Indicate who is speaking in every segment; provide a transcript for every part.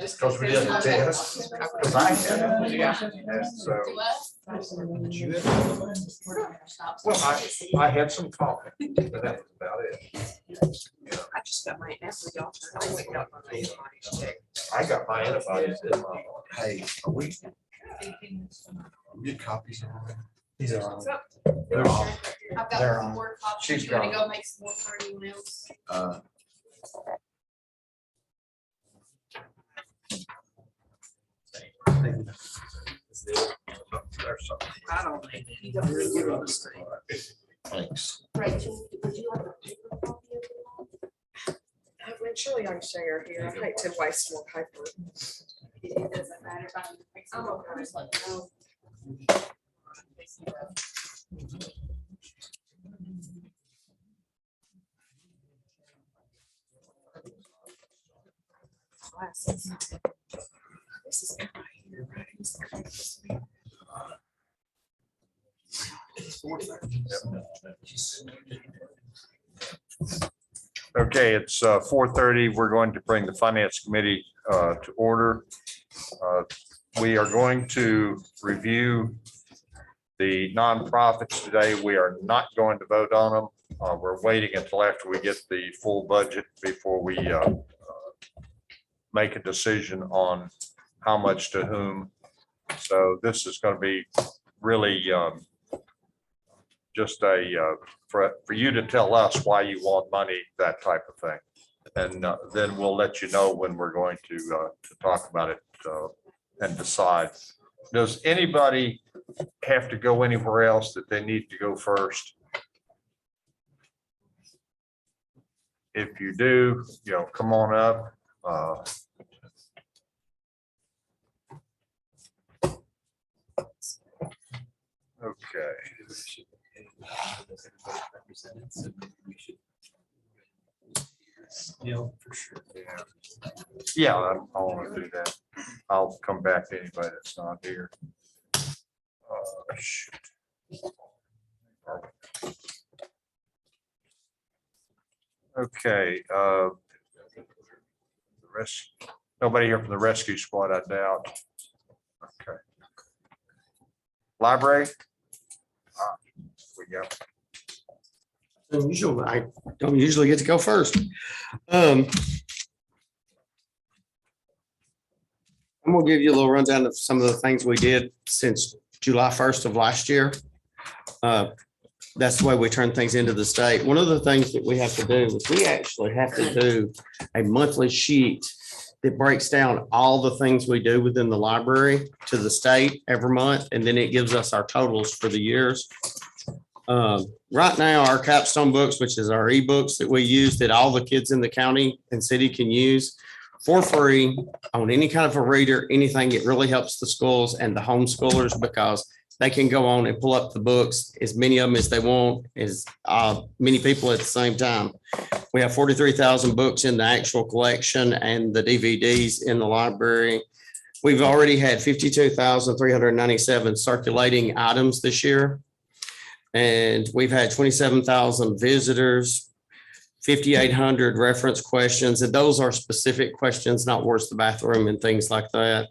Speaker 1: Just because we did the test, because I had it. And so, well, I had some coffee, but that was about it.
Speaker 2: I just got my antibiotics. I went up on my antibodies check.
Speaker 1: I got my antibodies in my.
Speaker 3: Hey, are we get copies of them?
Speaker 4: These are on.
Speaker 1: They're all-
Speaker 5: I've
Speaker 4: They're
Speaker 5: got
Speaker 4: on.
Speaker 5: more copies.
Speaker 1: She's
Speaker 5: You wanna
Speaker 1: gone.
Speaker 5: go make some more for anyone else?
Speaker 1: There's something.
Speaker 2: I don't need any. Don't really give them a screen.
Speaker 3: Thanks.
Speaker 5: Rachel, would you like a paper copy of it?
Speaker 2: When surely I can share here. I hate to waste more paper.
Speaker 5: It doesn't matter if I need to fix it.
Speaker 2: I'm okay.
Speaker 5: Just let me know.
Speaker 2: Glasses. This is right here, right?
Speaker 1: Okay, it's 4:30. We're going to bring the finance committee to order. We are going to review the nonprofits today. We are not going to vote on them. We're waiting until after we get the full budget before we make a decision on how much to whom. So this is going to be really just for you to tell us why you want money, that type of thing. And then we'll let you know when we're going to talk about it and decide. Does anybody have to go anywhere else that they need to go first? If you do, come on up. Okay.
Speaker 4: Yeah, for sure.
Speaker 1: Yeah, I want to do that. I'll come back to anybody that's not here. Shoot. Okay. The rest, nobody here from the rescue squad, I doubt. Okay. Library? We go.
Speaker 6: Unusual. I don't usually get to go first. I'm gonna give you a little rundown of some of the things we did since July 1st of last year. That's the way we turn things into the state. One of the things that we have to do is we actually have to do a monthly sheet that breaks down all the things we do within the library to the state every month, and then it gives us our totals for the years. Right now, our capstone books, which is our ebooks that we use that all the kids in the county and city can use for free on any kind of a reader, anything, it really helps the schools and the homeschoolers because they can go on and pull up the books, as many of them as they want, as many people at the same time. We have 43,000 books in the actual collection and the DVDs in the library. We've already had 52,397 circulating items this year. And we've had 27,000 visitors, 5,800 reference questions, and those are specific questions, not where's the bathroom and things like that.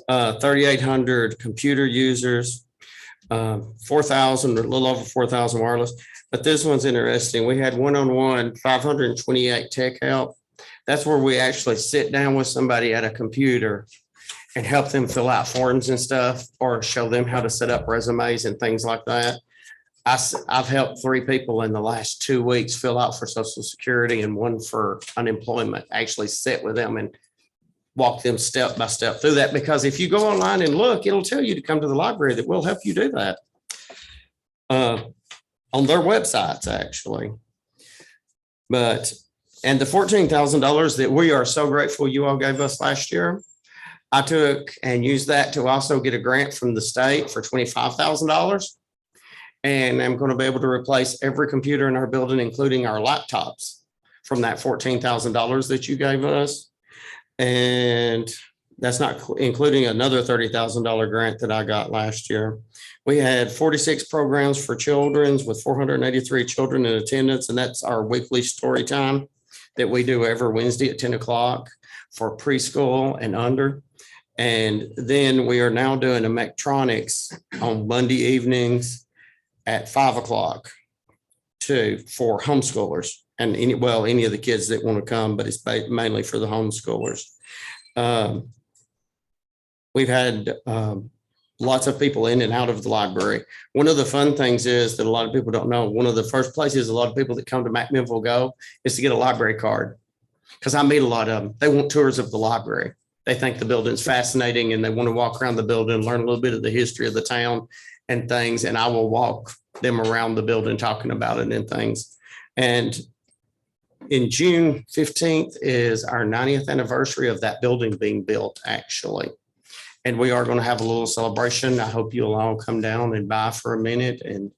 Speaker 6: 3,800 computer users, 4,000, a little over 4,000 wireless. But this one's interesting. We had one-on-one 528 tech help. That's where we actually sit down with somebody at a computer and help them fill out forms and stuff, or show them how to set up resumes and things like that. I've helped 3 people in the last 2 weeks fill out for Social Security and 1 for unemployment, actually sit with them and walk them step by step through that. Because if you go online and look, it'll tell you to come to the library that will help you do that. On their websites, actually. And the $14,000 that we are so grateful you all gave us last year, I took and used that to also get a grant from the state for $25,000. And I'm going to be able to replace every computer in our building, including our laptops, from that $14,000 that you gave us. And that's not including another $30,000 grant that I got last year. We had 46 programs for children with 483 children in attendance, and that's our weekly story time that we do every Wednesday at 10 o'clock for preschool and under. And then we are now doing electronics on Monday evenings at 5 o'clock too, for homeschoolers and any of the kids that want to come, but it's mainly for the homeschoolers. We've had lots of people in and out of the library. One of the fun things is that a lot of people don't know, one of the first places a lot of people that come to McMinnville go is to get a library card. Because I meet a lot of them. They want tours of the library. They think the building's fascinating and they want to walk around the building and learn a little bit of the history of the town and things. And I will walk them around the building talking about it and things. And in June 15th is our 90th anniversary of that building being built, actually. And we are going to have a little celebration. I hope you'll all come down and by for a minute and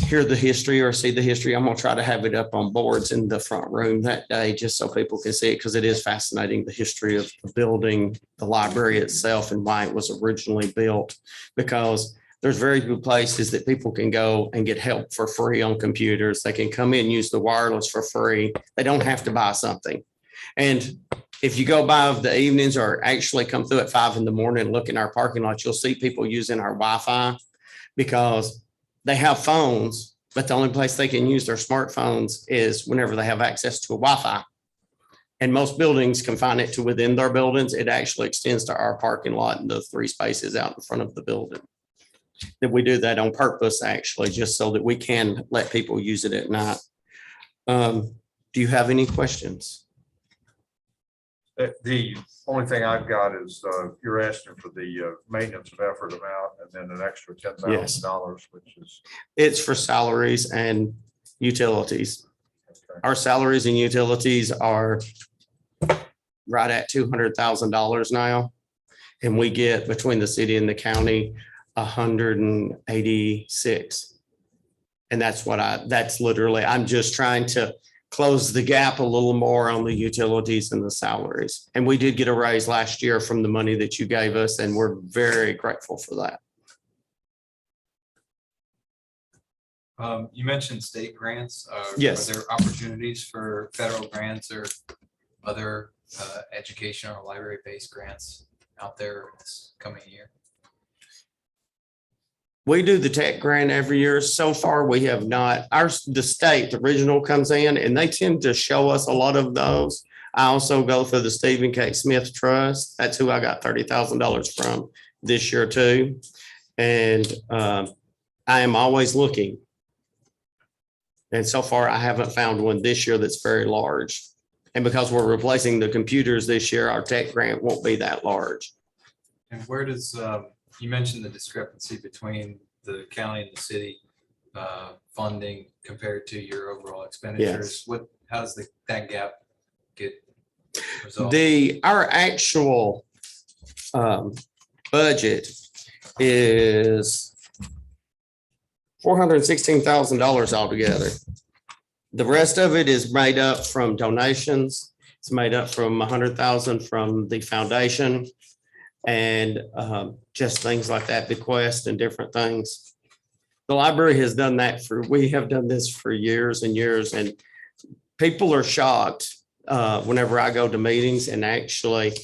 Speaker 6: hear the history or see the history. I'm going to try to have it up on boards in the front room that day, just so people can see it, because it is fascinating, the history of the building, the library itself, and why it was originally built. Because there's very good places that people can go and get help for free on computers. They can come in, use the wireless for free. They don't have to buy something. And if you go by of the evenings or actually come through at 5 in the morning and look in our parking lot, you'll see people using our Wi-Fi because they have phones, but the only place they can use their smartphones is whenever they have access to a Wi-Fi. And most buildings confine it to within their buildings. It actually extends to our parking lot and the 3 spaces out in front of the building. That we do that on purpose, actually, just so that we can let people use it at night. Do you have any questions?
Speaker 1: The only thing I've got is you're asking for the maintenance of effort amount and then an extra $10,000, which is.
Speaker 6: It's for salaries and utilities.
Speaker 1: Okay.
Speaker 6: Our salaries and utilities are right at $200,000 now. And we get between the city and the county 186. And that's literally, I'm just trying to close the gap a little more on the utilities and the salaries. And we did get a raise last year from the money that you gave us, and we're very grateful for that.
Speaker 4: You mentioned state grants.
Speaker 6: Yes.
Speaker 4: Are there opportunities for federal grants or other educational or library-based grants out there this coming year?
Speaker 6: We do the tech grant every year. So far, we have not. The state, the regional comes in and they tend to show us a lot of those. I also go through the Stephen K. Smith Trust. That's who I got $30,000 from this year too. And I am always looking. And so far, I haven't found one this year that's very large. And because we're replacing the computers this year, our tech grant won't be that large.
Speaker 4: And where does, you mentioned the discrepancy between the county and the city funding compared to your overall expenditures. How does that gap get resolved?
Speaker 6: Our actual budget is $416,000 altogether. The rest of it is made up from donations. It's made up from $100,000 from the foundation and just things like that, bequest and different things. The library has done that we have done this for years and years, and people are shocked whenever I go to meetings and actually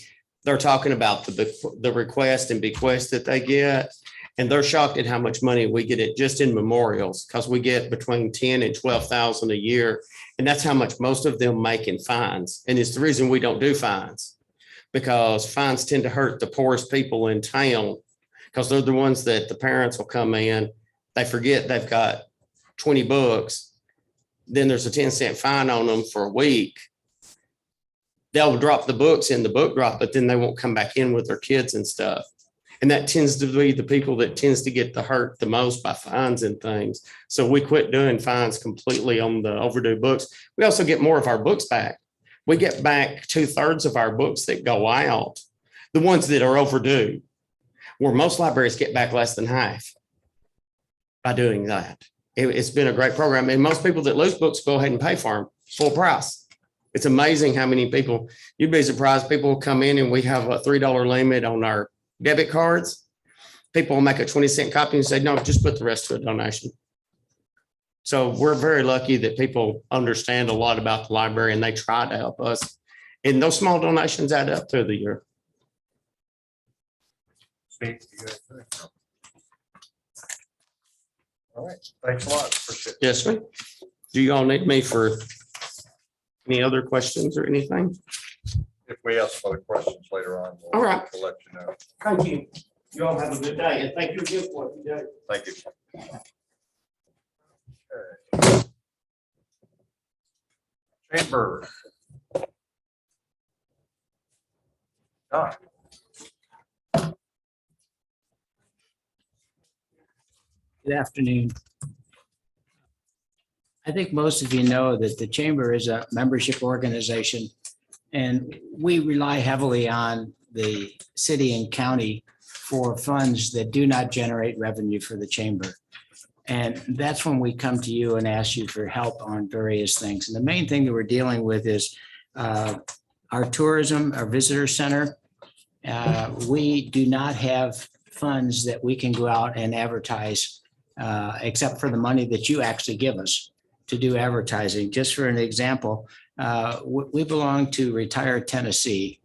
Speaker 6: they're talking about the request and bequest that they get. And they're shocked at how much money we get it just in memorials, because we get between 10 and 12,000 a year. And that's how much most of them make in fines. And it's the reason we don't do fines, because fines tend to hurt the poorest people in town, because they're the ones that the parents will come in. They forget they've got 20 books. Then there's a 10-cent fine on them for a week. They'll drop the books in the book drop, but then they won't come back in with their kids and stuff. And that tends to be the people that tends to get the hurt the most by fines and things. So we quit doing fines completely on the overdue books. We also get more of our books back. We get back 2/3 of our books that go out, the ones that are overdue, where most libraries get back less than half by doing that. It's been a great program. And most people that lose books go ahead and pay for them full price. It's amazing how many people, you'd be surprised, people come in and we have a $3 limit on our debit cards. People will make a 20-cent copy and say, no, just put the rest to a donation. So we're very lucky that people understand a lot about the library and they try to help us. And those small donations add up through the year.
Speaker 1: Steve, you got anything? All right, thanks a lot. Appreciate it.
Speaker 6: Yes, sir. Do you all need me for any other questions or anything?
Speaker 1: If we have some other questions later on,
Speaker 6: All right.
Speaker 1: we'll let you know.
Speaker 6: Thank you. You all have a good day and thank you again for what you do.
Speaker 1: Thank you. Chamber. Don.
Speaker 7: Good afternoon. I think most of you know that the Chamber is a membership organization, and we rely heavily on the city and county for funds that do not generate revenue for the Chamber. And that's when we come to you and ask you for help on various things. And the main thing that we're dealing with is our tourism, our visitor center. We do not have funds that we can go out and advertise except for the money that you actually give us to do advertising. Just for an example, we belong to Retire Tennessee,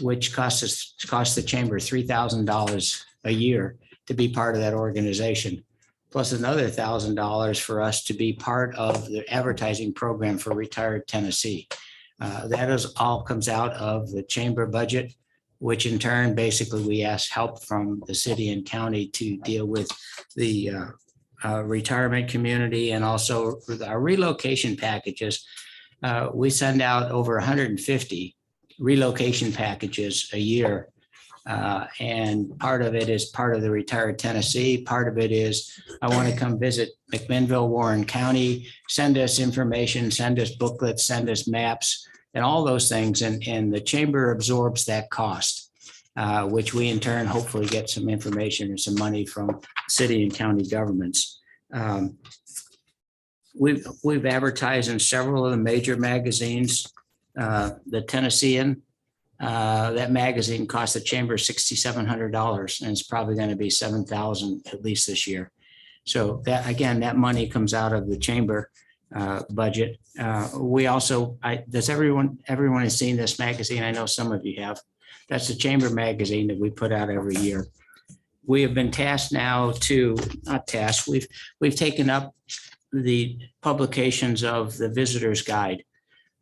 Speaker 7: which costs the chamber $3,000 a year to be part of that organization, plus another $1,000 for us to be part of the advertising program for Retired Tennessee. That is all comes out of the chamber budget, which in turn, basically, we ask help from the city and county to deal with the retirement community and also with our relocation packages. We send out over 150 relocation packages a year. And part of it is part of the Retired Tennessee. Part of it is, I want to come visit McMinnville, Warren County, send us information, send us booklets, send us maps, and all those things. And the chamber absorbs that cost, which we in turn hopefully get some information and some money from city and county governments. We've advertised in several of the major magazines. The Tennessean, that magazine cost the chamber $6,700, and it's probably going to be $7,000 at least this year. So that, again, that money comes out of the chamber budget. We also, does everyone has seen this magazine? I know some of you have. That's the chamber magazine that we put out every year. We have been tasked now to, not tasked, we've taken up the publications of the Visitor's Guide.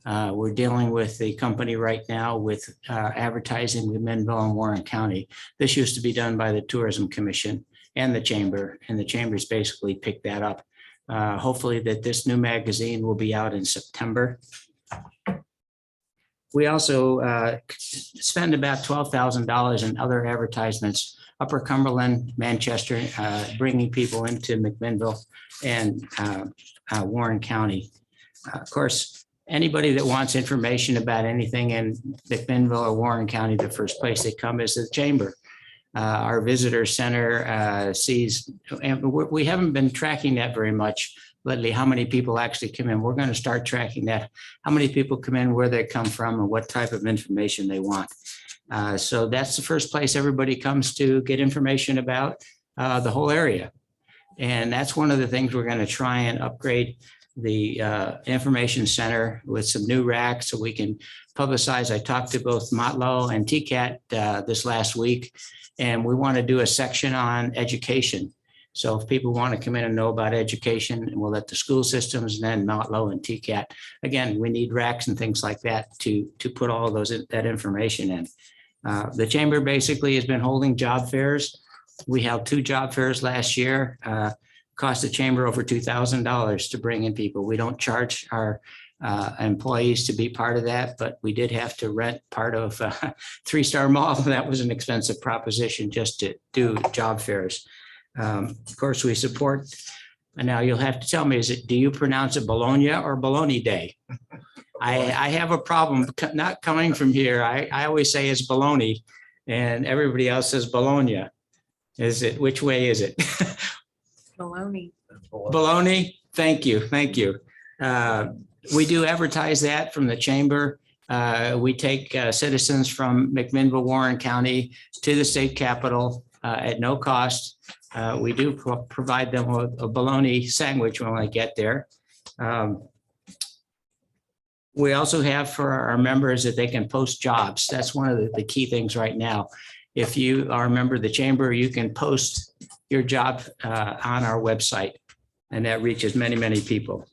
Speaker 7: We're dealing with the company right now with advertising with McMinnville and Warren County. This used to be done by the Tourism Commission and the Chamber, and the Chamber's basically picked that up. Hopefully that this new magazine will be out in September. We also spend about $12,000 in other advertisements, Upper Cumberland, Manchester, bringing people into McMinnville and Warren County. Of course, anybody that wants information about anything in McMinnville or Warren County, the first place they come is the chamber. Our visitor center sees, and we haven't been tracking that very much lately, how many people actually come in. We're going to start tracking that, how many people come in, where they come from, and what type of information they want. So that's the first place everybody comes to get information about the whole area. And that's one of the things we're going to try and upgrade the information center with some new racks so we can publicize. I talked to both Motlow and TCAT this last week, and we want to do a section on education. So if people want to come in and know about education, and we'll let the school systems and then Motlow and TCAT. Again, we need racks and things like that to put all of that information in. The chamber basically has been holding job fairs. We held 2 job fairs last year. Cost the chamber over $2,000 to bring in people. We don't charge our employees to be part of that, but we did have to rent part of a 3-star mall. That was an expensive proposition just to do job fairs. Of course, we support, and now you'll have to tell me, do you pronounce it Bologna or Bologna Day? I have a problem not coming from here. I always say it's Bologna and everybody else says Bologna. Which way is it?
Speaker 2: Maloney.
Speaker 7: Bologna, thank you, thank you. We do advertise that from the chamber. We take citizens from McMinnville, Warren County to the state capitol at no cost. We do provide them with a bologna sandwich when they get there. We also have for our members that they can post jobs. That's one of the key things right now. If you are a member of the chamber, you can post your job on our website, and that reaches many, many people.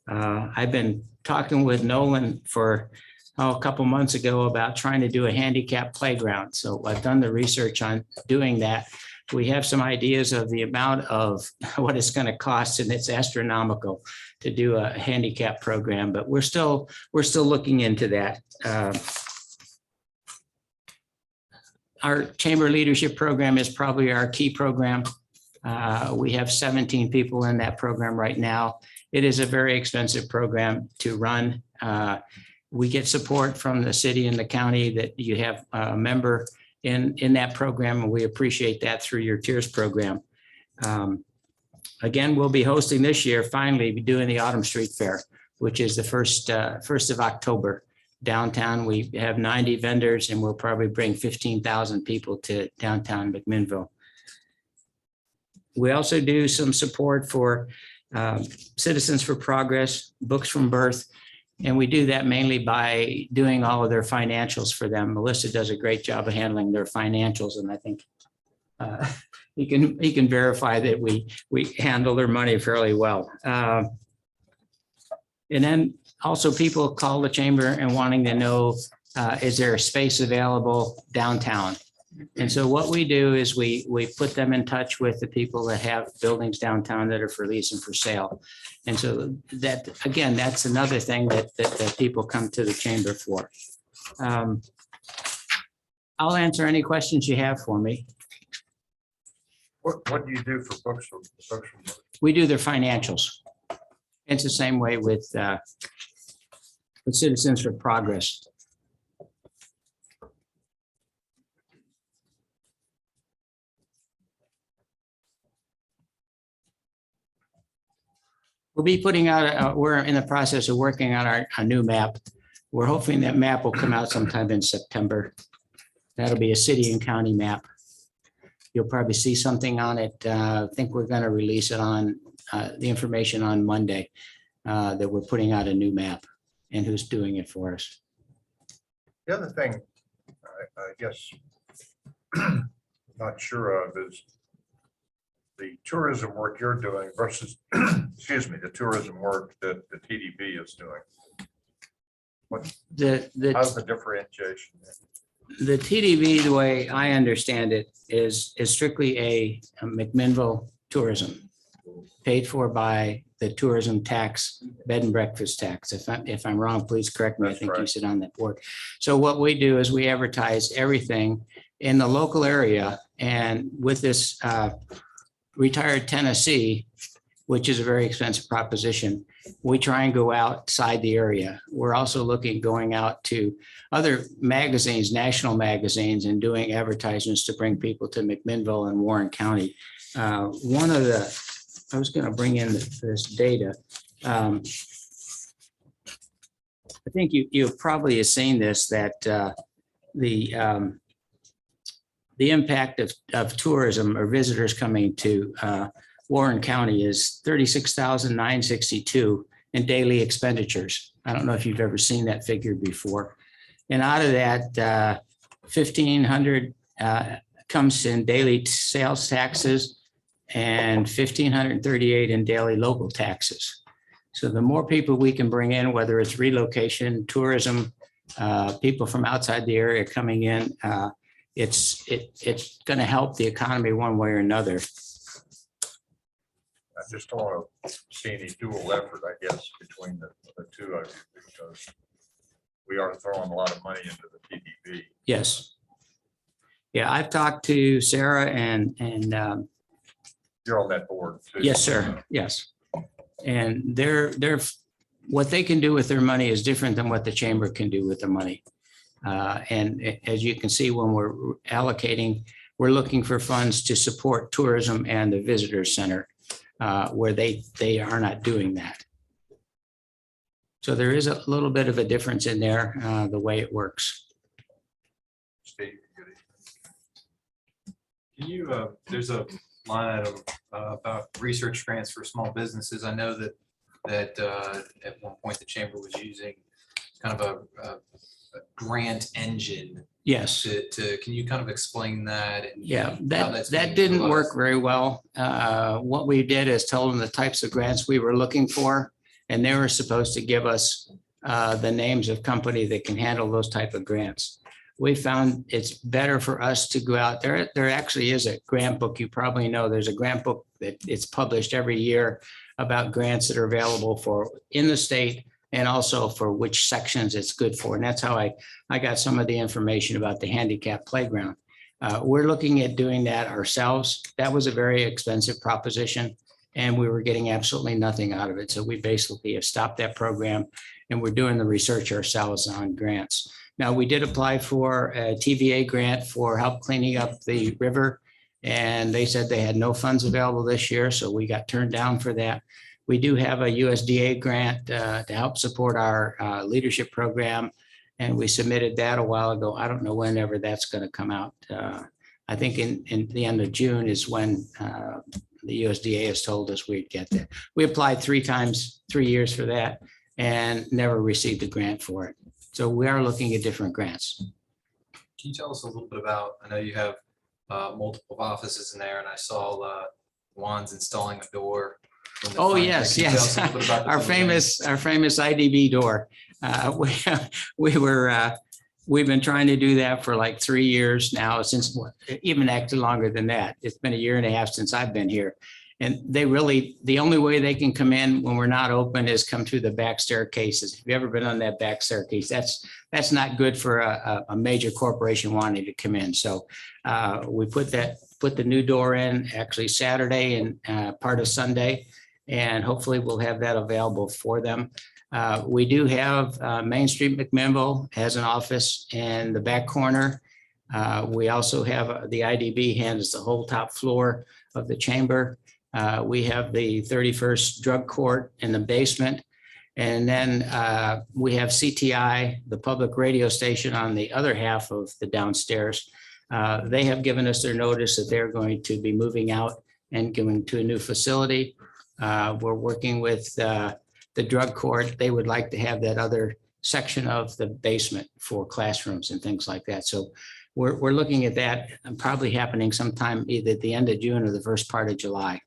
Speaker 7: I've been talking with Nolan for a couple months ago about trying to do a handicap playground. So I've done the research on doing that. We have some ideas of the amount of what it's going to cost, and it's astronomical to do a handicap program, but we're still looking into that. Our chamber leadership program is probably our key program. We have 17 people in that program right now. It is a very expensive program to run. We get support from the city and the county that you have a member in that program, and we appreciate that through your Tiers program. Again, we'll be hosting this year, finally, be doing the Autumn Street Fair, which is the first of October. Downtown, we have 90 vendors, and we'll probably bring 15,000 people to downtown McMinnville. We also do some support for Citizens for Progress, Books from Birth, and we do that mainly by doing all of their financials for them. Melissa does a great job of handling their financials, and I think he can verify that we handle their money fairly well. And then also people call the chamber and wanting to know, is there a space available downtown? And so what we do is we put them in touch with the people that have buildings downtown that are for lease and for sale. And so that, again, that's another thing that people come to the chamber for. I'll answer any questions you have for me.
Speaker 1: What do you do for books from?
Speaker 7: We do their financials. It's the same way with Citizens for Progress. We'll be putting out, we're in the process of working on our new map. We're hoping that map will come out sometime in September. That'll be a city and county map. You'll probably see something on it. I think we're going to release it on the information on Monday that we're putting out a new map and who's doing it for us.
Speaker 1: The other thing, I guess, not sure of is the tourism work you're doing versus, excuse me, the tourism work that the TDB is doing. How's the differentiation?
Speaker 7: The TDB, the way I understand it, is strictly a McMinnville tourism paid for by the tourism tax, bed and breakfast tax. If I'm wrong, please correct me. I think you sit on that board. So what we do is we advertise everything in the local area, and with this Retired Tennessee, which is a very expensive proposition, we try and go outside the area. We're also going out to other magazines, national magazines, and doing advertisements to bring people to McMinnville and Warren County. I was going to bring in this data. I think you probably have seen this, that the impact of tourism or visitors coming to Warren County is 36,962 in daily expenditures. I don't know if you've ever seen that figure before. And out of that, 1,500 comes in daily sales taxes and 1,538 in daily local taxes. So the more people we can bring in, whether it's relocation, tourism, people from outside the area coming in, it's going to help the economy one way or another.
Speaker 1: I just don't want to see any dual effort, I guess, between the two of you, because we are throwing a lot of money into the TDB.
Speaker 7: Yes. Yeah, I've talked to Sarah and
Speaker 1: You're on that board too.
Speaker 7: yes, sir. Yes. And they're what they can do with their money is different than what the chamber can do with their money. And as you can see, when we're allocating, we're looking for funds to support tourism and the visitor center, where they are not doing that. So there is a little bit of a difference in there, the way it works.
Speaker 1: Steve, good.
Speaker 4: Can you, there's a line item about research grants for small businesses. I know that at one point the chamber was using kind of a grant engine
Speaker 7: Yes.
Speaker 4: can you kind of explain that? And
Speaker 7: Yeah,
Speaker 4: how
Speaker 7: that,
Speaker 4: that's
Speaker 7: that
Speaker 4: being
Speaker 7: didn't
Speaker 4: utilized?
Speaker 7: work very well. What we did is told them the types of grants we were looking for, and they were supposed to give us the names of company that can handle those type of grants. We found it's better for us to go out there. There actually is a grant book. You probably know there's a grant book that it's published every year about grants that are available for in the state and also for which sections it's good for. And that's how I got some of the information about the handicap playground. We're looking at doing that ourselves. That was a very expensive proposition, and we were getting absolutely nothing out of it. So we basically have stopped that program, and we're doing the research ourselves on grants. Now, we did apply for a TVA grant for help cleaning up the river, and they said they had no funds available this year, so we got turned down for that. We do have a USDA grant to help support our leadership program, and we submitted that a while ago. I don't know whenever that's going to come out. I think in the end of June is when the USDA has told us we'd get that. We applied 3 times, 3 years for that, and never received a grant for it. So we are looking at different grants.
Speaker 4: Can you tell us a little bit about, I know you have multiple offices in there, and I saw Juan's installing a door. in the
Speaker 7: Oh,
Speaker 4: front.
Speaker 7: yes,
Speaker 4: Can you tell us
Speaker 7: yes.
Speaker 4: a little bit about the
Speaker 7: Our
Speaker 4: building?
Speaker 7: famous IDB door. We've been trying to do that for like 3 years now, since even actually longer than that. It's been 1.5 years since I've been here. And the only way they can come in when we're not open is come through the back staircases. If you've ever been on that back staircase, that's not good for a major corporation wanting to come in. So we put the new door in actually Saturday and part of Sunday, and hopefully we'll have that available for them. We do have Main Street McMinnville has an office in the back corner. We also have the IDB handles the whole top floor of the chamber. We have the 31st Drug Court in the basement. And then we have CTI, the public radio station, on the other half of the downstairs. They have given us their notice that they're going to be moving out and going to a new facility. We're working with the drug court. They would like to have that other section of the basement for classrooms and things like that. So we're looking at that probably happening sometime either at the end of June or the first part of July.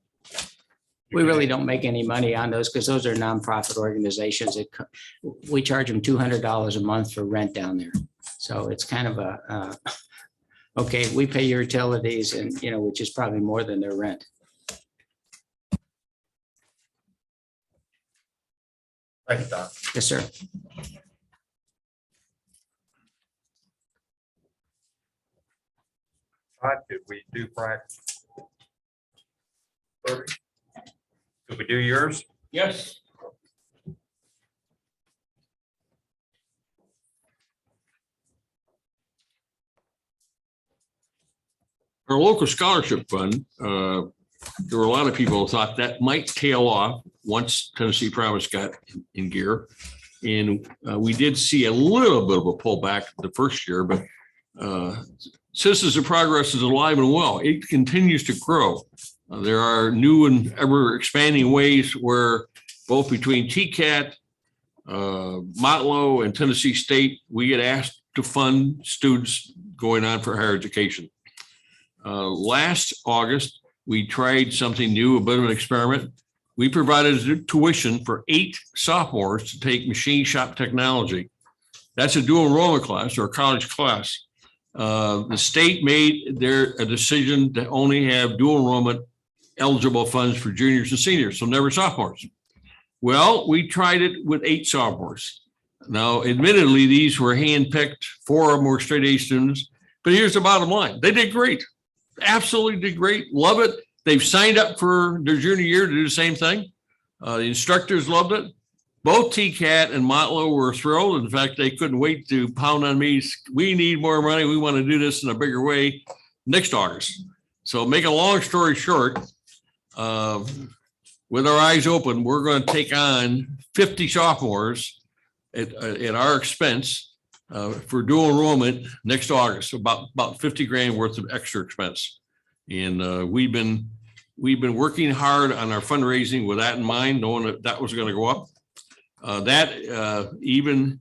Speaker 7: We really don't make any money on those because those are nonprofit organizations. We charge them $200 a month for rent down there. So it's kind of okay, we pay your utilities and, which is probably more than their rent.
Speaker 1: Thank you, Don.
Speaker 7: Yes, sir.
Speaker 1: Todd, did we do practice? 30? Did we do yours?
Speaker 8: Yes. Our local scholarship fund, there were a lot of people who thought that might tail off once Tennessee Promise got in gear. And we did see a little bit of a pullback the first year, but Citizens of Progress is alive and well. It continues to grow. There are new and ever expanding ways where both between TCAT, Motlow, and Tennessee State, we get asked to fund students going on for higher education. Last August, we tried something new, a bit of an experiment. We provided tuition for 8 sophomores to take machine shop technology. That's a dual enrollment class or a college class. The state made a decision to only have dual enrollment eligible funds for juniors and seniors, so never sophomores. Well, we tried it with 8 sophomores. Now, admittedly, these were handpicked. 4 of them were straight A students, but here's the bottom line. They did great. Absolutely did great. Love it. They've signed up for their junior year to do the same thing. The instructors loved it. Both TCAT and Motlow were thrilled. In fact, they couldn't wait to pound on me. We need more money. We want to do this in a bigger way next August. So make a long story short, with our eyes open, we're going to take on 50 sophomores at our expense for dual enrollment next August, about $50,000 worth of extra expense. And we've been working hard on our fundraising with that in mind, knowing that that was going to go up. Even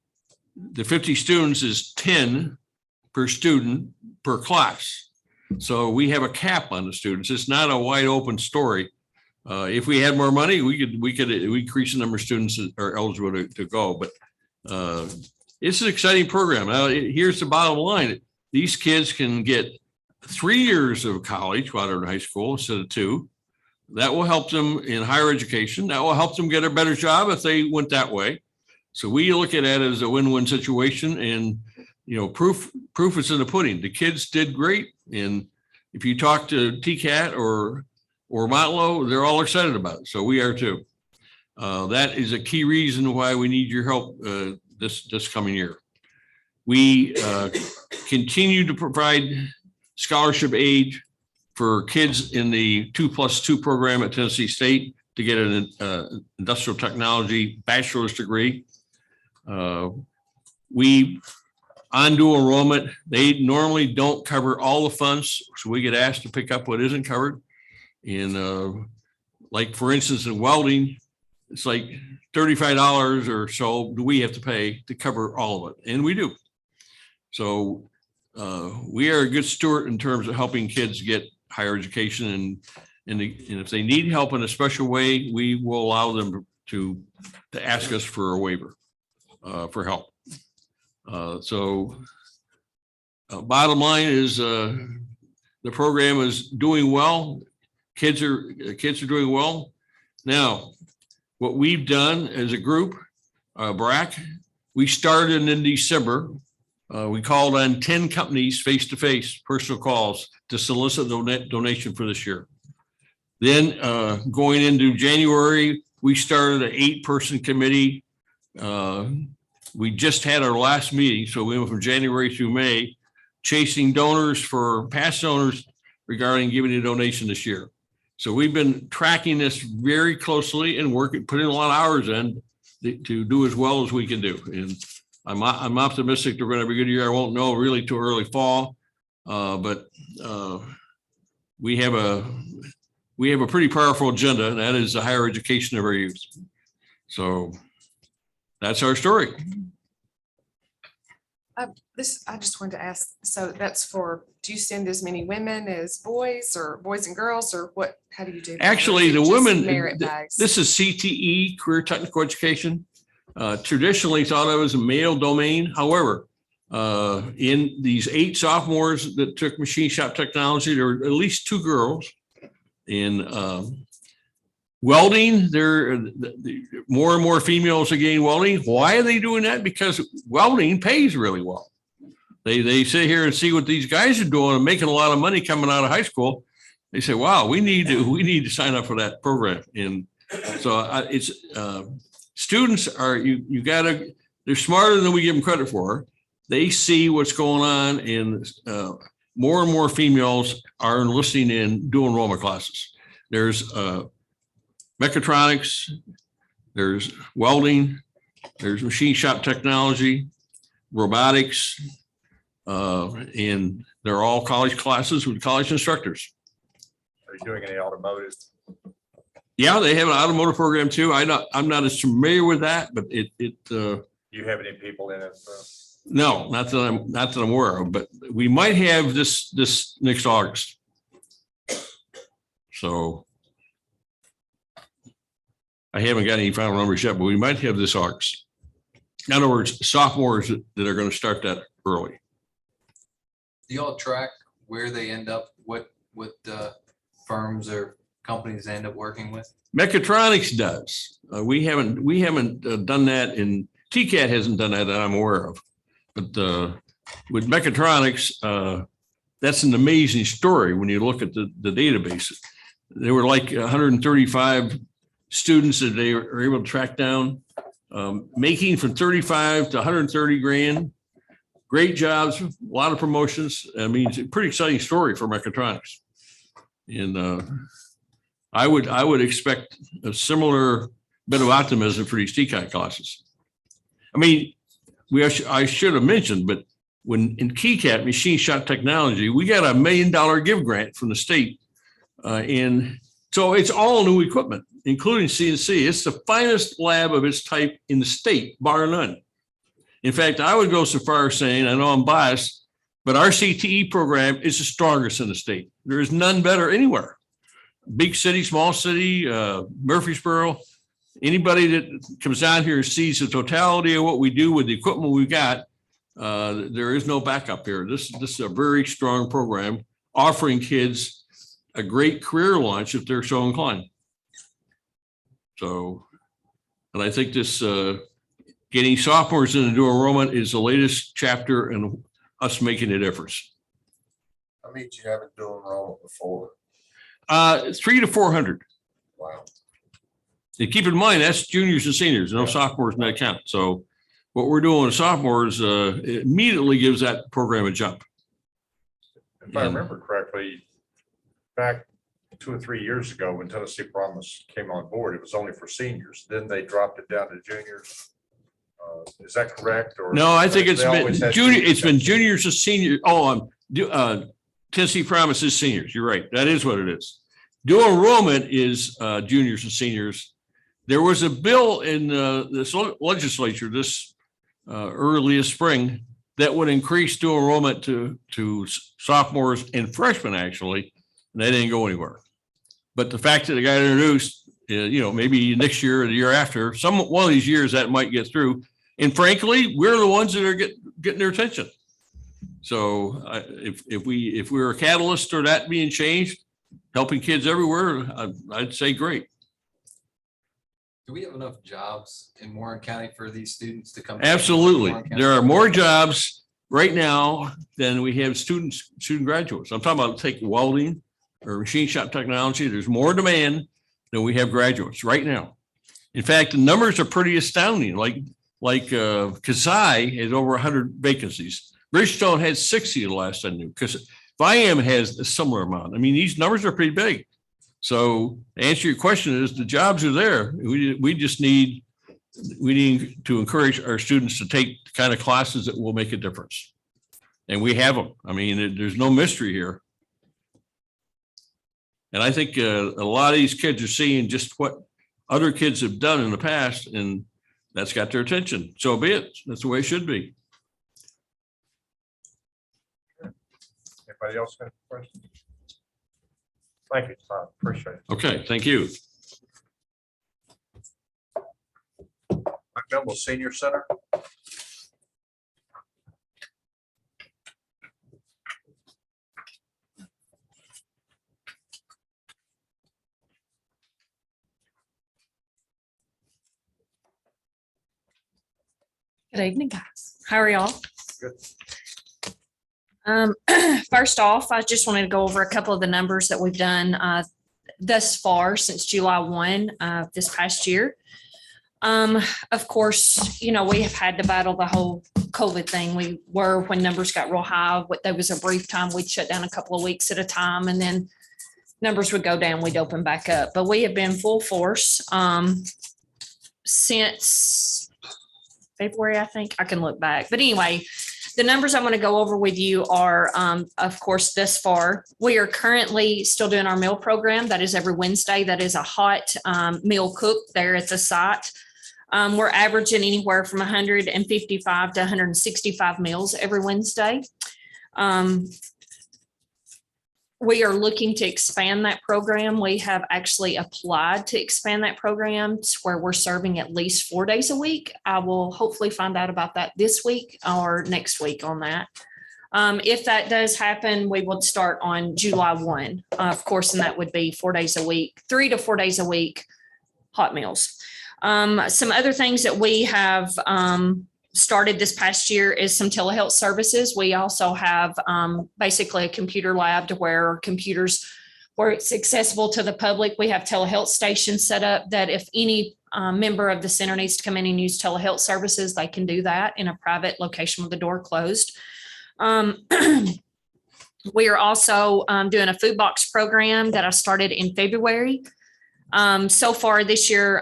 Speaker 8: the 50 students is 10 per student per class. So we have a cap on the students. It's not a wide open story. If we had more money, we could increase the number of students that are eligible to go. But it's an exciting program. Now, here's the bottom line. These kids can get 3 years of college while they're in high school instead of 2. That will help them in higher education. That will help them get a better job if they went that way. So we look at it as a win-win situation, and proof is in the pudding. The kids did great, and if you talk to TCAT or Motlow, they're all excited about it. So we are too. That is a key reason why we need your help this coming year. We continue to provide scholarship aid for kids in the 2+2 program at Tennessee State to get an industrial technology bachelor's degree. We on dual enrollment, they normally don't cover all the funds, so we get asked to pick up what isn't covered. And like for instance, in welding, it's like $35 or so do we have to pay to cover all of it, and we do. So we are a good steward in terms of helping kids get higher education, and if they need help in a special way, we will allow them to ask us for a waiver for help. Bottom line is the program is doing well. Kids are doing well. Now, what we've done as a group, BRAC, we started in December. We called on 10 companies face-to-face, personal calls to solicit donation for this year. Then going into January, we started an 8-person committee. We just had our last meeting, so we went from January through May, chasing donors for past donors regarding giving a donation this year. So we've been tracking this very closely and putting a lot of hours in to do as well as we can do. And I'm optimistic they're going to be a good year. I won't know really till early fall, but we have a pretty powerful agenda, and that is the higher education of our youth. So that's our story.
Speaker 2: I just wanted to ask, so that's do you send as many women as boys, or boys and girls, or what, how do you do that?
Speaker 8: Actually, the
Speaker 2: Just
Speaker 8: women,
Speaker 2: merit bags?
Speaker 8: this is CTE, Career Technical Education. Traditionally thought of as a male domain. However, in these 8 sophomores that took machine shop technology, there were at least 2 girls. In welding, there more and more females are getting welding. Why are they doing that? Because welding pays really well. They sit here and see what these guys are doing and making a lot of money coming out of high school. They say, wow, we need to sign up for that program. And so students are, they're smarter than we give them credit for. They see what's going on, and more and more females are enlisting in dual enrollment classes. There's mechatronics, there's welding, there's machine shop technology, robotics, and they're all college classes with college instructors.
Speaker 1: Are you doing any automotive?
Speaker 8: Yeah, they have an automotive program too. I'm not as familiar with that, but
Speaker 1: Do you have any people in it?
Speaker 8: No, not that I'm aware of, but we might have this next August. So I haven't got any final numbers yet, but we might have this August. In other words, sophomores that are going to start that early.
Speaker 4: Do y'all track where they end up, what firms or companies they end up working with?
Speaker 8: Mechatronics does. We haven't done that, and TCAT hasn't done that I'm aware of. But with Mechatronics, that's an amazing story when you look at the database. There were like 135 students that they were able to track down, making from 35 to 130 grand. Great jobs, a lot of promotions. I mean, it's a pretty exciting story for Mechatronics. And I would expect a similar bit of optimism for these TCAT classes. I mean, I should have mentioned, but when in KeyCat, machine shop technology, we got $1 million give grant from the state. And so it's all new equipment, including CNC. It's the finest lab of its type in the state, bar none. In fact, I would go so far as saying, I know I'm biased, but our CTE program is the strongest in the state. There is none better anywhere. Big city, small city, Murfreesboro, anybody that comes down here and sees the totality of what we do with the equipment we've got, there is no backup here. This is a very strong program offering kids a great career launch if they're so inclined. So, and I think this getting sophomores into dual enrollment is the latest chapter in us making a difference.
Speaker 3: I mean, you haven't dual enrollment before.
Speaker 8: 300 to 400.
Speaker 3: Wow.
Speaker 8: And keep in mind, that's juniors and seniors, no sophomores in that count. So what we're doing with sophomores immediately gives that program a jump.
Speaker 1: If I remember correctly, back 2 or 3 years ago, when Tennessee Promise came on board, it was only for seniors. Then they dropped it down to juniors. Is that correct? Or
Speaker 8: No, I think it's
Speaker 1: they
Speaker 8: been
Speaker 1: always had
Speaker 8: junior, it's been
Speaker 1: juniors?
Speaker 8: juniors and seniors. Tennessee Promise is seniors. You're right. That is what it is. Dual enrollment is juniors and seniors. There was a bill in this legislature this early this spring that would increase dual enrollment to sophomores and freshmen, actually, and that didn't go anywhere. But the fact that it got introduced, maybe next year or the year after, one of these years that might get through. And frankly, we're the ones that are getting their attention. So if we're a catalyst for that being changed, helping kids everywhere, I'd say great.
Speaker 4: Do we have enough jobs in Warren County for these students to come?
Speaker 8: Absolutely.
Speaker 4: Warren County?
Speaker 8: There are more jobs right now than we have student graduates. I'm talking about take welding or machine shop technology. There's more demand than we have graduates right now. In fact, the numbers are pretty astounding. Like Kasai has over 100 vacancies. Bridgestone had 60 the last I knew, because VIAM has a similar amount. I mean, these numbers are pretty big. So to answer your question is the jobs are there. We just need to encourage our students to take the kind of classes that will make a difference. And we have them. I mean, there's no mystery here. And I think a lot of these kids are seeing just what other kids have done in the past, and that's got their attention. So be it. That's the way it should be.
Speaker 1: Anybody else have a question? Thank you, Tom. Appreciate it.
Speaker 8: Okay, thank you.
Speaker 1: McMinnville Senior Center.
Speaker 5: Good evening, guys. How are y'all?
Speaker 1: Good.
Speaker 5: First off, I just wanted to go over a couple of the numbers that we've done thus far since July 1 this past year. Of course, we have had to battle the whole COVID thing. When numbers got real high, there was a brief time we'd shut down a couple of weeks at a time, and then numbers would go down, we'd open back up. But we have been full force since February, I think. I can look back. But anyway, the numbers I'm going to go over with you are, of course, this far. We are currently still doing our meal program. That is every Wednesday. That is a hot meal cooked there at the site. We're averaging anywhere from 155 to 165 meals every Wednesday. We are looking to expand that program. We have actually applied to expand that program to where we're serving at least 4 days a week. I will hopefully find out about that this week or next week on that. If that does happen, we would start on July 1, of course, and that would be 4 days a week, 3 to 4 days a week, hot meals. Some other things that we have started this past year is some telehealth services. We also have basically a computer lab to where it's accessible to the public. We have telehealth stations set up that if any member of the center needs to come in and use telehealth services, they can do that in a private location with the door closed. We are also doing a food box program that I started in February. So far this year,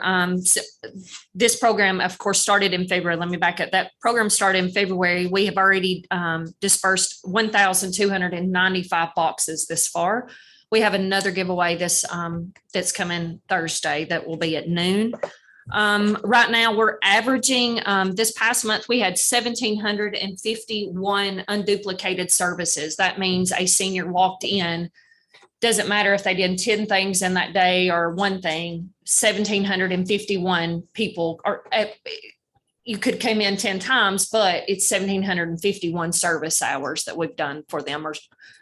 Speaker 5: this program, of course, started in February. Let me back up. That program started in February. We have already dispersed 1,295 boxes this far. We have another giveaway that's coming Thursday that will be at noon. Right now, we're averaging, this past month, we had 1,751 unduplicated services. That means a senior walked in. Doesn't matter if they did 10 things in that day or one thing, 1,751 people are, you could come in 10 times, but it's 1,751 service hours that we've done for them or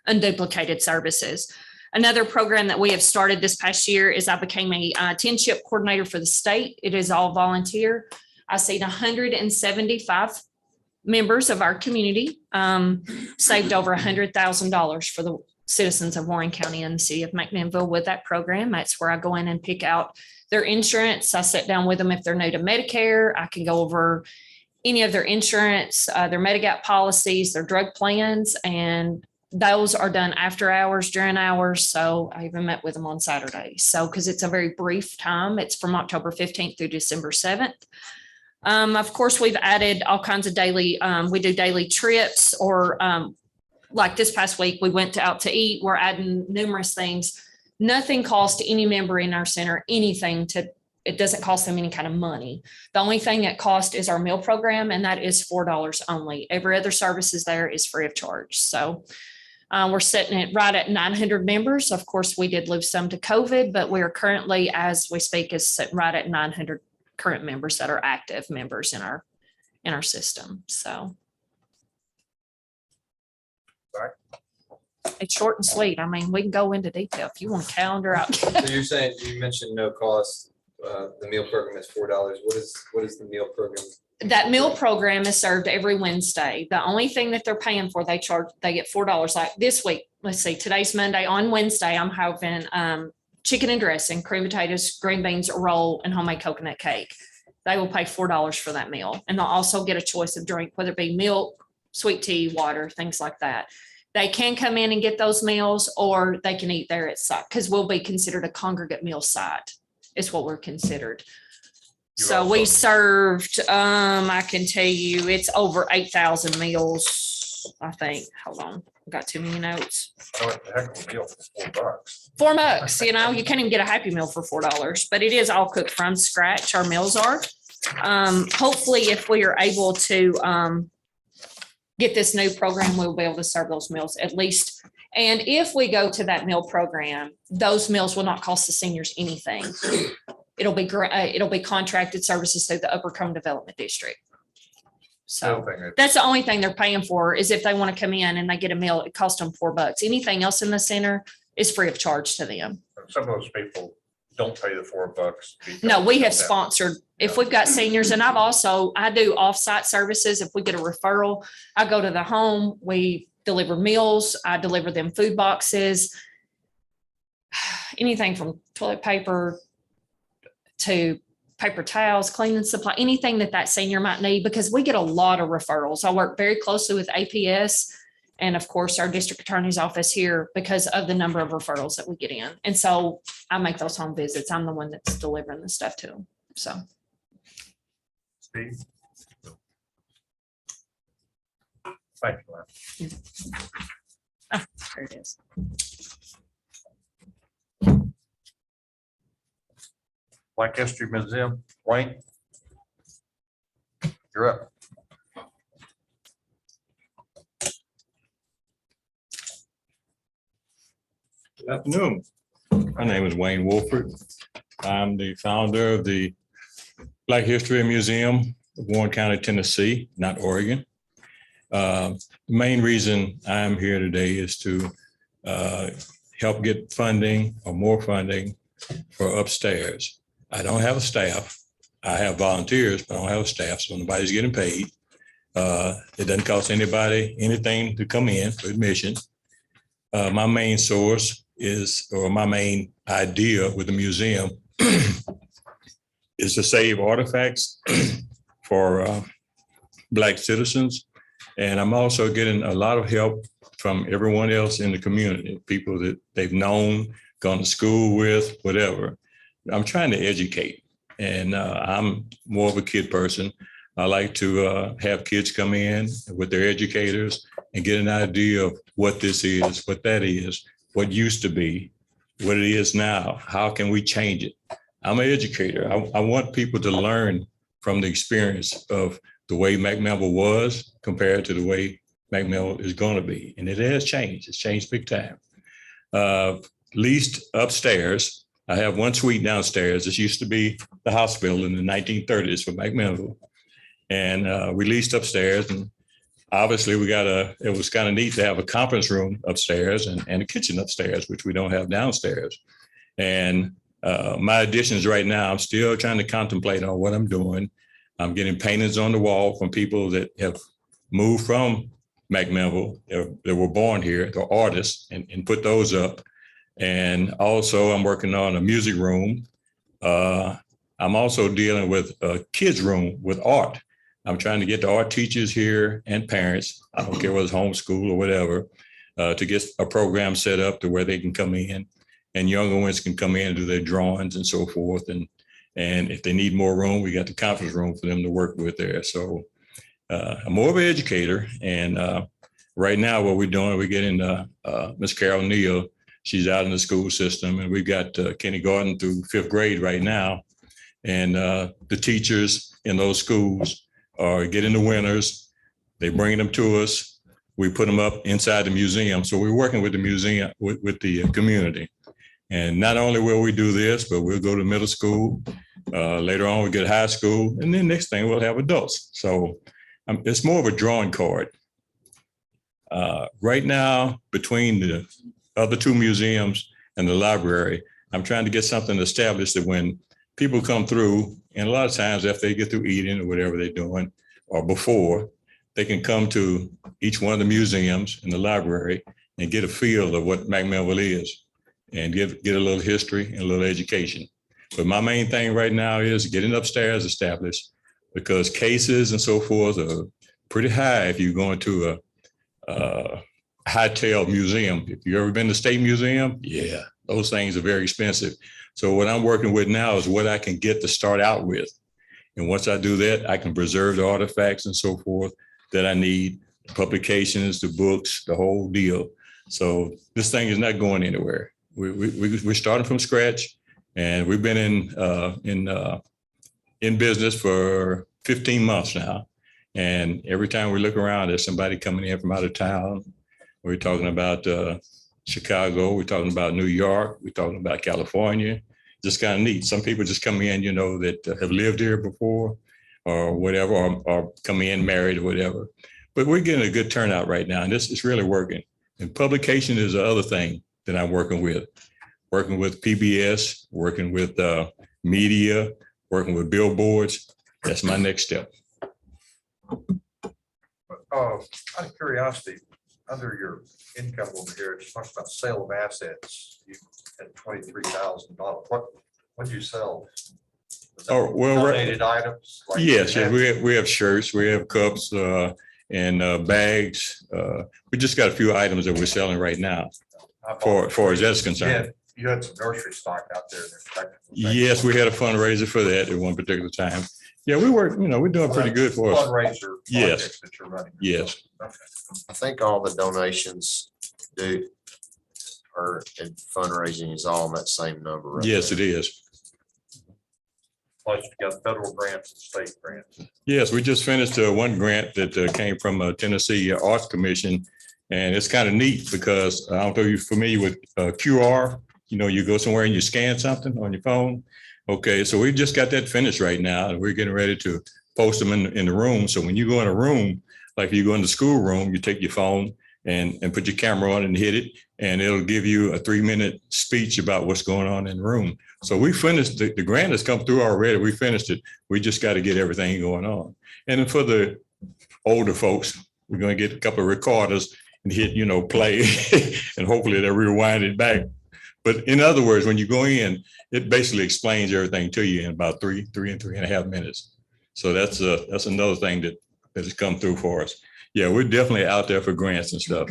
Speaker 5: unduplicated services. Another program that we have started this past year is I became a 10-ship coordinator for the state. It is all volunteer. I seen 175 members of our community, saved over $100,000 for the citizens of Warren County and the city of McMinnville with that program. That's where I go in and pick out their insurance. I sit down with them if they're new to Medicare. I can go over any of their insurance, their Medigap policies, their drug plans, and those are done after hours, during hours. So I even met with them on Saturday. So, because it's a very brief time, it's from October 15th through December 7th. Of course, we've added all kinds of daily, we do daily trips or like this past week, we went out to eat. We're adding numerous things. Nothing costs any member in our center anything it doesn't cost them any kind of money. The only thing that costs is our meal program, and that is $4 only. Every other services there is free of charge. So we're sitting at right at 900 members. Of course, we did lose some to COVID, but we are currently, as we speak, is sitting right at 900 current members that are active members in our system. So. It's short and sweet. I mean, we can go into detail if you want a calendar out.
Speaker 4: So you're saying, you mentioned no cost, the meal program is $4. What is the meal program?
Speaker 5: That meal program is served every Wednesday. The only thing that they're paying for, they get $4. Like this week, let's see, today's Monday. On Wednesday, I'm having chicken and dressing, cream potatoes, green beans, a roll, and homemade coconut cake. They will pay $4 for that meal. And they'll also get a choice of drink, whether it be milk, sweet tea, water, things like that. They can come in and get those meals, or they can eat there at site, because we'll be considered a congregate meal site is what we're considered.
Speaker 1: You
Speaker 5: So we
Speaker 1: also-
Speaker 5: served, I can tell you, it's over 8,000 meals, I think. Hold on, I've got too many notes.
Speaker 1: Oh, what the heck of a deal for $4.
Speaker 5: $4, you know, you can't even get a Happy Meal for $4, but it is all cooked from scratch. Our meals are. Hopefully, if we are able to get this new program, we'll be able to serve those meals at least. And if we go to that meal program, those meals will not cost the seniors anything. It'll be contracted services through the Upper Cone Development District. So that's the only thing they're paying for is if they want to come in and they get a meal, it costs them $4. Anything else in the center is free of charge to them.
Speaker 1: Some of those people don't pay the $4.
Speaker 5: No, we have
Speaker 1: because of that.
Speaker 5: sponsored, if we've got seniors, and I do off-site services. If we get a referral, I go to the home, we deliver meals, I deliver them food boxes. Anything from toilet paper to paper towels, cleaning supply, anything that senior might need, because we get a lot of referrals. I work very closely with APS and of course our district attorney's office here because of the number of referrals that we get in. And so I make those home visits. I'm the one that's delivering the stuff to them. So.
Speaker 1: Steve? Thank you.
Speaker 5: There it is.
Speaker 1: Black History Museum, Wayne? You're up.
Speaker 9: Good afternoon. My name is Wayne Wolford. I'm the founder of the Black History Museum of Warren County, Tennessee, not Oregon. The main reason I'm here today is to help get funding or more funding for upstairs. I don't have a staff. I have volunteers, but I don't have a staff, so nobody's getting paid. It doesn't cost anybody anything to come in for admission. My main source is, or my main idea with the museum is to save artifacts for Black citizens. And I'm also getting a lot of help from everyone else in the community, people that they've known, gone to school with, whatever. I'm trying to educate, and I'm more of a kid person. I like to have kids come in with their educators and get an idea of what this is, what that is, what used to be, what it is now. How can we change it? I'm an educator. I want people to learn from the experience of the way McMinnville was compared to the way McMinnville is going to be. And it has changed. It's changed big time. Leased upstairs. I have one suite downstairs. This used to be the hospital in the 1930s for McMinnville. And we leased upstairs. And obviously it was kind of neat to have a conference room upstairs and a kitchen upstairs, which we don't have downstairs. And my additions right now, I'm still trying to contemplate on what I'm doing. I'm getting paintings on the wall from people that have moved from McMinnville, that were born here, they're artists, and put those up. And also I'm working on a music room. I'm also dealing with a kids room with art. I'm trying to get the art teachers here and parents, I don't care whether it's homeschool or whatever, to get a program set up to where they can come in and younger ones can come in and do their drawings and so forth. And if they need more room, we got the conference room for them to work with there. So I'm more of an educator. And right now what we're doing, we're getting Miss Carol Neal. She's out in the school system, and we've got kindergarten through 5th grade right now. And the teachers in those schools are getting the winners. They bring them to us. We put them up inside the museum. So we're working with the museum, with the community. And not only will we do this, but we'll go to middle school. Later on, we get high school. And then next thing, we'll have adults. So it's more of a drawing card. Right now, between the other 2 museums and the library, I'm trying to get something established that when people come through, and a lot of times after they get through eating or whatever they're doing, or before, they can come to each one of the museums in the library and get a feel of what McMinnville is and get a little history and a little education. But my main thing right now is getting upstairs established, because cases and so forth are pretty high if you're going to a hightail museum. If you've ever been to State Museum, yeah, those things are very expensive. So what I'm working with now is what I can get to start out with. And once I do that, I can preserve the artifacts and so forth that I need, publications, the books, the whole deal. So this thing is not going anywhere. We're starting from scratch, and we've been in business for 15 months now. And every time we look around, there's somebody coming in from out of town. We're talking about Chicago, we're talking about New York, we're talking about California. Just kind of neat. Some people just come in, that have lived here before or whatever, or come in married or whatever. But we're getting a good turnout right now, and this is really working. And publication is the other thing that I'm working with PBS, working with media, working with billboards. That's my next step.
Speaker 1: Out of curiosity, under your income over here, it talks about sale of assets. You had $23,000. What did you sell? Was that donated items? Like
Speaker 9: Yes, we have shirts, we have cups and bags. We just got a few items that we're selling right now. For as that's concerned.
Speaker 1: You had some grocery stock out there.
Speaker 9: Yes, we had a fundraiser for that at one particular time. Yeah, we were, we're doing pretty good for us.
Speaker 1: Fundraiser.
Speaker 9: Yes.
Speaker 1: projects that you're running.
Speaker 9: Yes.
Speaker 1: Okay.
Speaker 3: I think all the donations and fundraising is all in that same number. Right
Speaker 9: Yes,
Speaker 3: there.
Speaker 9: it is.
Speaker 1: Plus you got federal grants and state grants.
Speaker 9: Yes, we just finished one grant that came from Tennessee Arts Commission. And it's kind of neat because I don't know if you're familiar with QR. You go somewhere and you scan something on your phone. Okay, so we just got that finished right now, and we're getting ready to post them in the room. So when you go in a room, like if you go in the school room, you take your phone and put your camera on and hit it, and it'll give you a 3-minute speech about what's going on in the room. So we finished, the grant has come through already. We finished it. We just got to get everything going on. And then for the older folks, we're going to get a couple of recorders and hit, play, and hopefully they'll rewind it back. But in other words, when you go in, it basically explains everything to you in about 3.5 minutes. So that's another thing that has come through for us. Yeah, we're definitely out there for grants and stuff.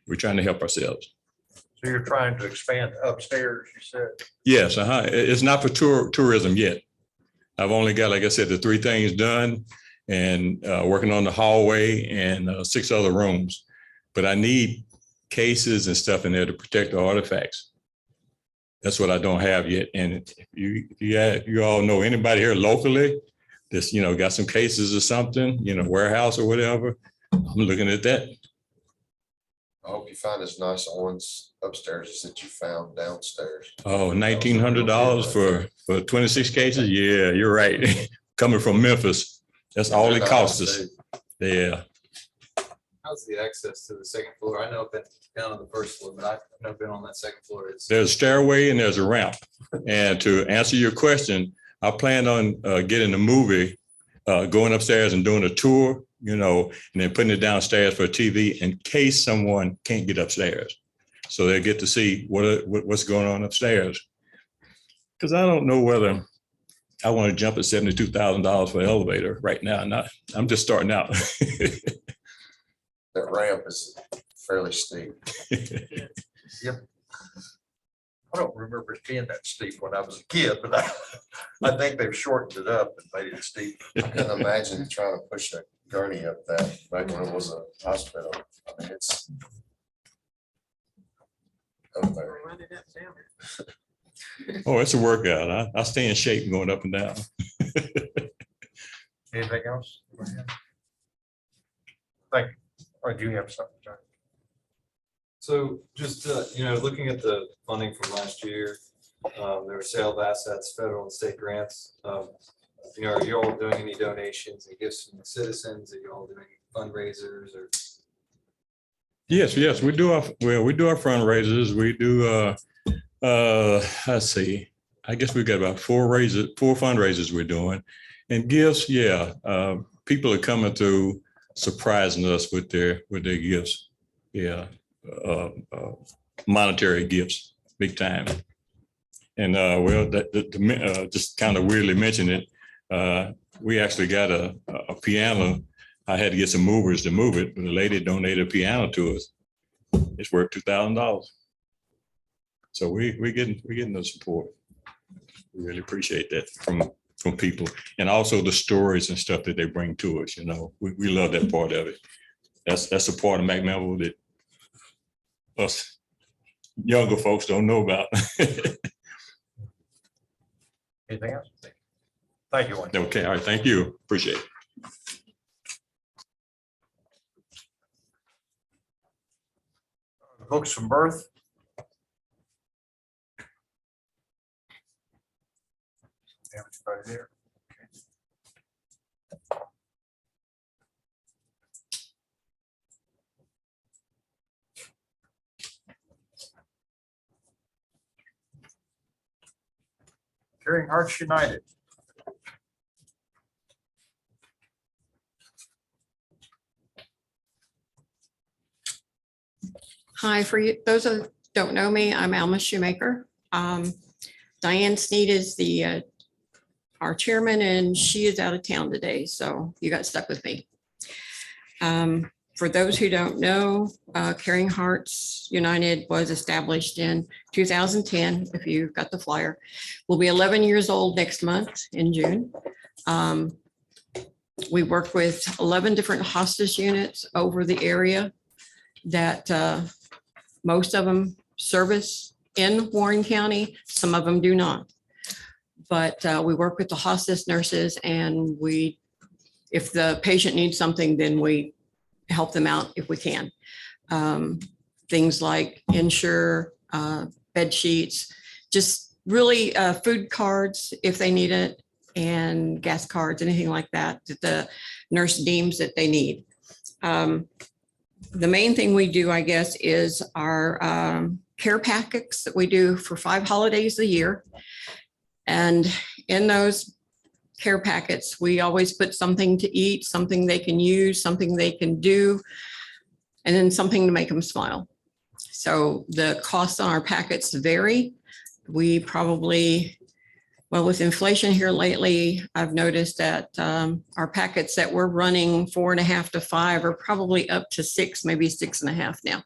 Speaker 9: We're trying to help ourselves.
Speaker 1: So you're trying to expand upstairs, you said?
Speaker 9: Yes, it's not for tourism yet. I've only got, like I said, the 3 things done and working on the hallway and 6 other rooms. But I need cases and stuff in there to protect the artifacts. That's what I don't have yet. And if you all know anybody here locally that's, got some cases or something, warehouse or whatever, I'm looking at that.
Speaker 3: I hope you find as nice ones upstairs as that you found downstairs.
Speaker 9: Oh, $1,900 for 26 cases? Yeah, you're right. Coming from Memphis, that's all it costs us. Yeah.
Speaker 4: How's the access to the second floor? I know I've been down on the first floor, but I've never been on that second floor.
Speaker 9: There's a stairway and there's a ramp. And to answer your question, I plan on getting a movie, going upstairs and doing a tour, and then putting it downstairs for a TV in case someone can't get upstairs. So they get to see what's going on upstairs. Because I don't know whether I want to jump at $72,000 for an elevator right now. I'm just starting out.
Speaker 3: That ramp is fairly steep.
Speaker 1: I don't remember it being that steep when I was a kid, but I think they've shortened it up and made it steep.
Speaker 3: I couldn't imagine trying to push a gurney up that back when it was a hospital. I mean, it's.
Speaker 9: Oh, it's a workout. I stay in shape going up and down.
Speaker 1: Anything else? Thank you. Or do you have something, John?
Speaker 4: So just, looking at the funding from last year, there were sale of assets, federal and state grants. Are you all doing any donations and gifts from the citizens? Are you all doing fundraisers or?
Speaker 9: Yes, we do our fundraisers. We do, let's see, I guess we've got about 4 fundraisers we're doing. And gifts, people are coming through surprising us with their gifts. Yeah. Monetary gifts, big time. And just kind of weirdly mention it. We actually got a piano. I had to get some movers to move it, but the lady donated a piano to us. It's worth $2,000. So we're getting the support. We really appreciate that from people, and also the stories and stuff that they bring to us. We love that part of it. That's a part of McMinnville that us younger folks don't know about.
Speaker 1: Anything else? Thank you. Wayne.
Speaker 9: Okay, all right, thank you. Appreciate it.
Speaker 1: Books from birth. Everybody there? Caring Hearts United.
Speaker 10: Hi, for you, those who don't know me, I'm Alma Shoemaker. Diane Sneed is our chairman, and she is out of town today, so you got stuck with me. For those who don't know, Caring Hearts United was established in 2010, if you got the flyer. We'll be 11 years old next month in June. We work with 11 different hospice units over the area that most of them service in Warren County, some of them do not. But we work with the hospice nurses, and if the patient needs something, then we help them out if we can. Things like insure, bed sheets, just really food cards if they need it, and gas cards, anything like that the nurse deems that they need. The main thing we do, I guess, is our care packets that we do for 5 holidays a year. And in those care packets, we always put something to eat, something they can use, something they can do, and then something to make them smile. So the costs on our packets vary. We probably, well, with inflation here lately, I've noticed that our packets that we're running 4.5 to 5 are probably up to 6, maybe 6.5 now.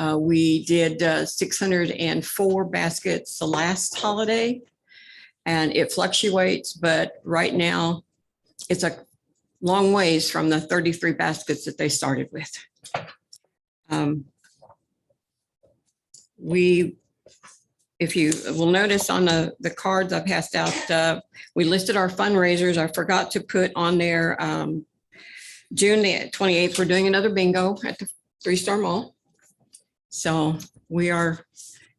Speaker 10: We did 604 baskets the last holiday. And it fluctuates, but right now it's a long ways from the 33 baskets that they started with. If you will notice on the cards I passed out, we listed our fundraisers. I forgot to put on there, June the 28th, we're doing another bingo at the 3-Star Mall. So we are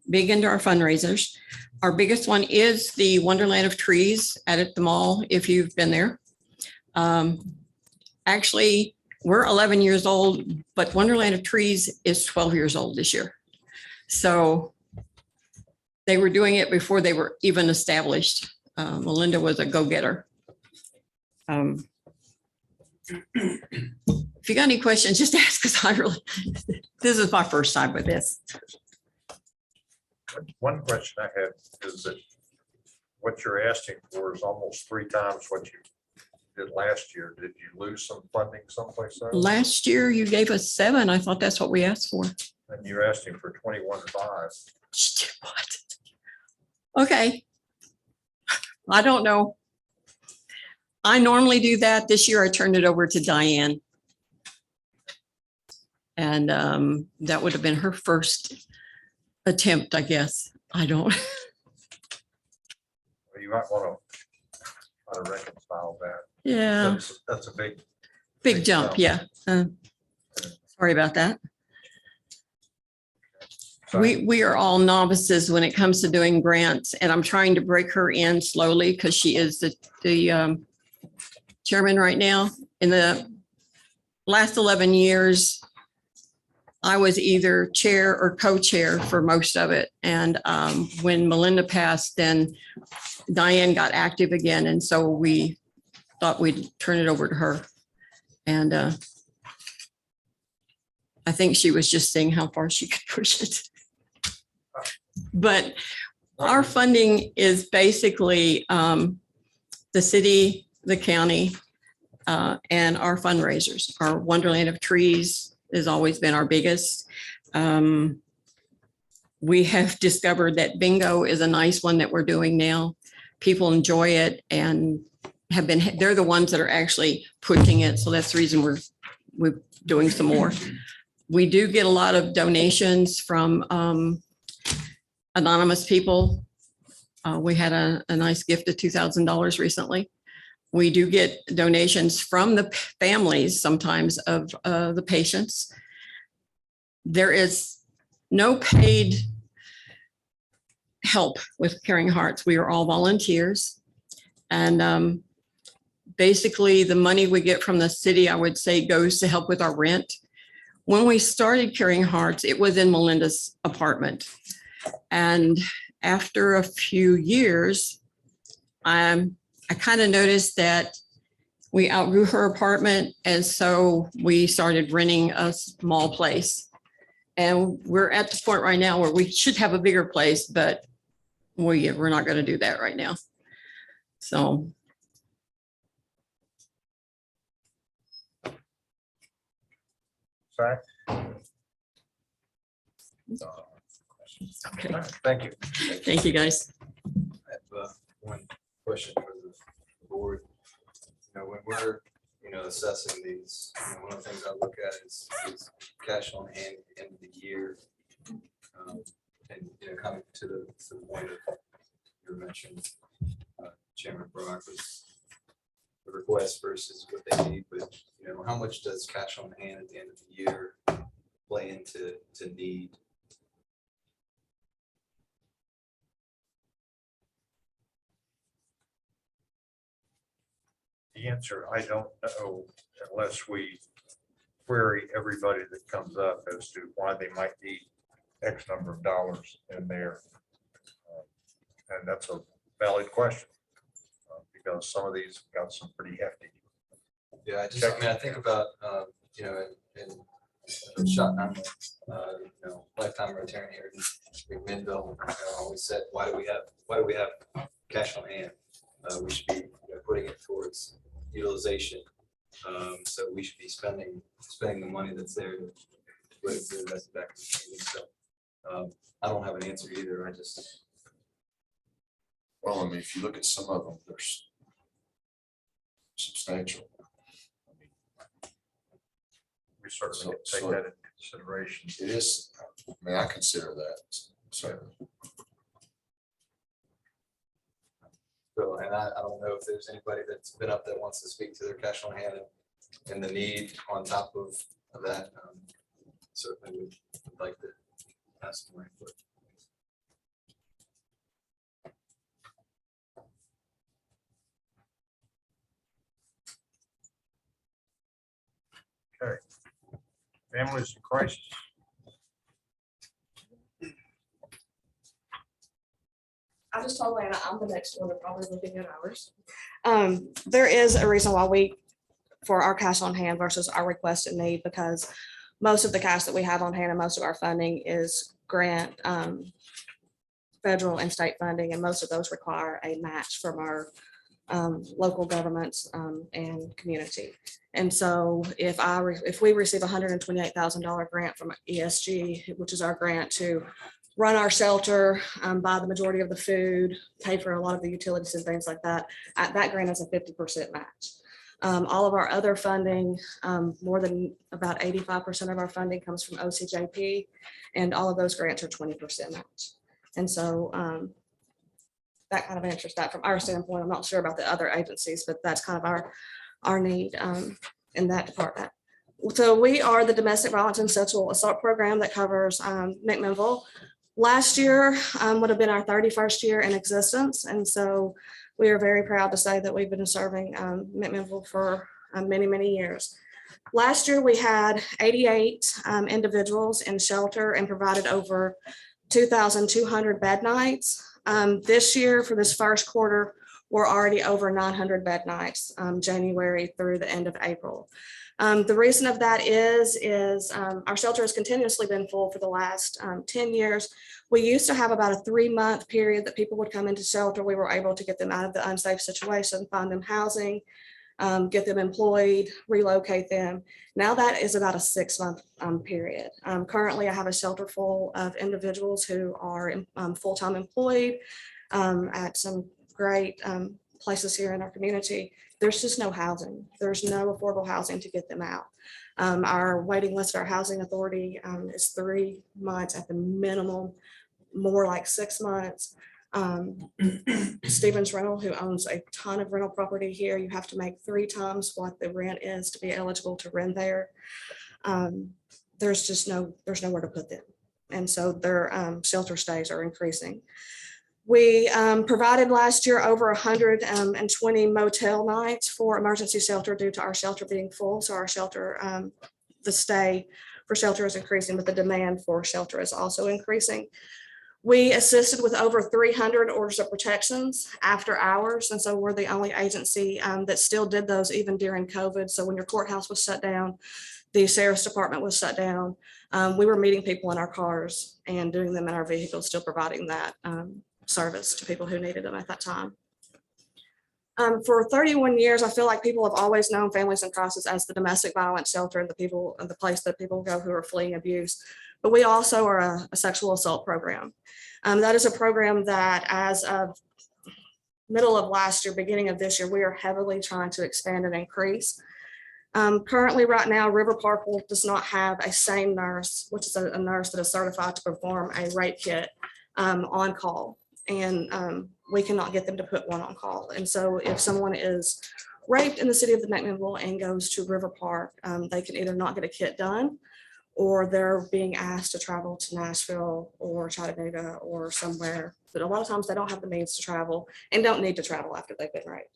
Speaker 10: big into our fundraisers. Our biggest one is the Wonderland of Trees at the mall, if you've been there. Actually, we're 11 years old, but Wonderland of Trees is 12 years old this year. So they were doing it before they were even established. Melinda was a go-getter. If you got any questions, just ask, because this is my first time with this.
Speaker 1: One question I have is that what you're asking for is almost 3 times what you did last year. Did you lose some funding someplace else?
Speaker 10: Last year, you gave us 7. I thought that's what we asked for.
Speaker 1: And you're asking for 21.5.
Speaker 10: What? Okay. I don't know. I normally do that. This year I turned it over to Diane. And that would have been her first attempt, I guess. I don't.
Speaker 1: Well, you might want to reconcile that.
Speaker 10: Yeah,
Speaker 1: That's a big.
Speaker 10: big jump. Yeah. Sorry about that. We are all novices when it comes to doing grants, and I'm trying to break her in slowly because she is the chairman right now. In the last 11 years, I was either chair or co-chair for most of it. And when Melinda passed, then Diane got active again. And so we thought we'd turn it over to her. And I think she was just seeing how far she could push it. But our funding is basically the city, the county, and our fundraisers. Our Wonderland of Trees has always been our biggest. We have discovered that bingo is a nice one that we're doing now. People enjoy it and they're the ones that are actually pushing it. So that's the reason we're doing some more. We do get a lot of donations from anonymous people. We had a nice gift of $2,000 recently. We do get donations from the families sometimes of the patients. There is no paid help with Caring Hearts. We are all volunteers. And basically the money we get from the city, I would say, goes to help with our rent. When we started Caring Hearts, it was in Melinda's apartment. And after a few years, I kind of noticed that we outgrew her apartment. And so we started renting a small place. And we're at the point right now where we should have a bigger place, but we're not going to do that right now. So.
Speaker 1: Sorry.
Speaker 10: Okay.
Speaker 1: Thank you.
Speaker 10: Thank you, guys.
Speaker 4: I have one question for the board. When we're, assessing these, one of the things I look at is cash on hand at the end of the year. And, coming to the point of your mentioned, Chairman Brock, was the request versus what they need, but, how much does cash on hand at the end of the year play into need?
Speaker 1: The answer, I don't know, unless we query everybody that comes up as to why they might need X number of dollars in there. And that's a valid question, because some of these got some pretty hefty.
Speaker 4: Yeah, I think about, in shot, lifetime Rotarian here in McMinnville, always said, why do we have cash on hand? We should be putting it towards utilization. So we should be spending the money that's there to put it through, that's back. So I don't have an answer either. I just,
Speaker 3: Well, I mean, if you look at some of them, there's substantial.
Speaker 1: We certainly take that into consideration.
Speaker 3: It is, I mean, I consider that, certainly.
Speaker 4: so, and I don't know if there's anybody that's been up that wants to speak to their cash on hand and the need on top of that. Certainly would like to ask more input.
Speaker 1: Families in crisis.
Speaker 11: I just told Lana I'm the next one to probably looking at ours. There is a reason why for our cash on hand versus our requested need, because most of the cash that we have on hand and most of our funding is grant, federal and state funding, and most of those require a match from our local governments and community. And so if we receive $128,000 grant from ESG, which is our grant to run our shelter, buy the majority of the food, pay for a lot of the utilities and things like that, that grant is a 50% match. All of our other funding, more than about 85% of our funding comes from OCJP, and all of those grants are 20% match. And so that kind of answers that from our standpoint. I'm not sure about the other agencies, but that's kind of our need in that department. So we are the domestic violence and sexual assault program that covers McMinnville. Last year would have been our 31st year in existence. And so we are very proud to say that we've been serving McMinnville for many, many years. Last year, we had 88 individuals in shelter and provided over 2,200 bed nights. This year, for this first quarter, we're already over 900 bed nights, January through the end of April. The reason of that is our shelter has continuously been full for the last 10 years. We used to have about a 3-month period that people would come into shelter. We were able to get them out of the unsafe situation, find them housing, get them employed, relocate them. Now that is about a 6-month period. Currently, I have a shelter full of individuals who are full-time employed at some great places here in our community. There's just no housing. There's no affordable housing to get them out. Our waiting list at our housing authority is 3 months at the minimum, more like 6 months. Stevens Rental, who owns a ton of rental property here, you have to make 3 times what the rent is to be eligible to rent there. There's nowhere to put them. And so their shelter stays are increasing. We provided last year over 120 motel nights for emergency shelter due to our shelter being full. So our shelter, the stay for shelter is increasing, but the demand for shelter is also increasing. We assisted with over 300 orders of protections after hours. And so we're the only agency that still did those even during COVID. So when your courthouse was shut down, the sheriff's department was shut down, we were meeting people in our cars and doing them in our vehicles, still providing that service to people who needed them at that time. For 31 years, I feel like people have always known Families in Crisis as the domestic violence shelter and the place that people go who are fleeing abuse. But we also are a sexual assault program. That is a program that as of middle of last year, beginning of this year, we are heavily trying to expand and increase. Currently, right now, River Park does not have a SANE nurse, which is a nurse that is certified to perform a rape kit on call. And we cannot get them to put one on call. And so if someone is raped in the city of the McMinnville and goes to River Park, they can either not get a kit done, or they're being asked to travel to Nashville or Chattanooga or somewhere. But a lot of times they don't have the means to travel and don't need to travel after they've been raped.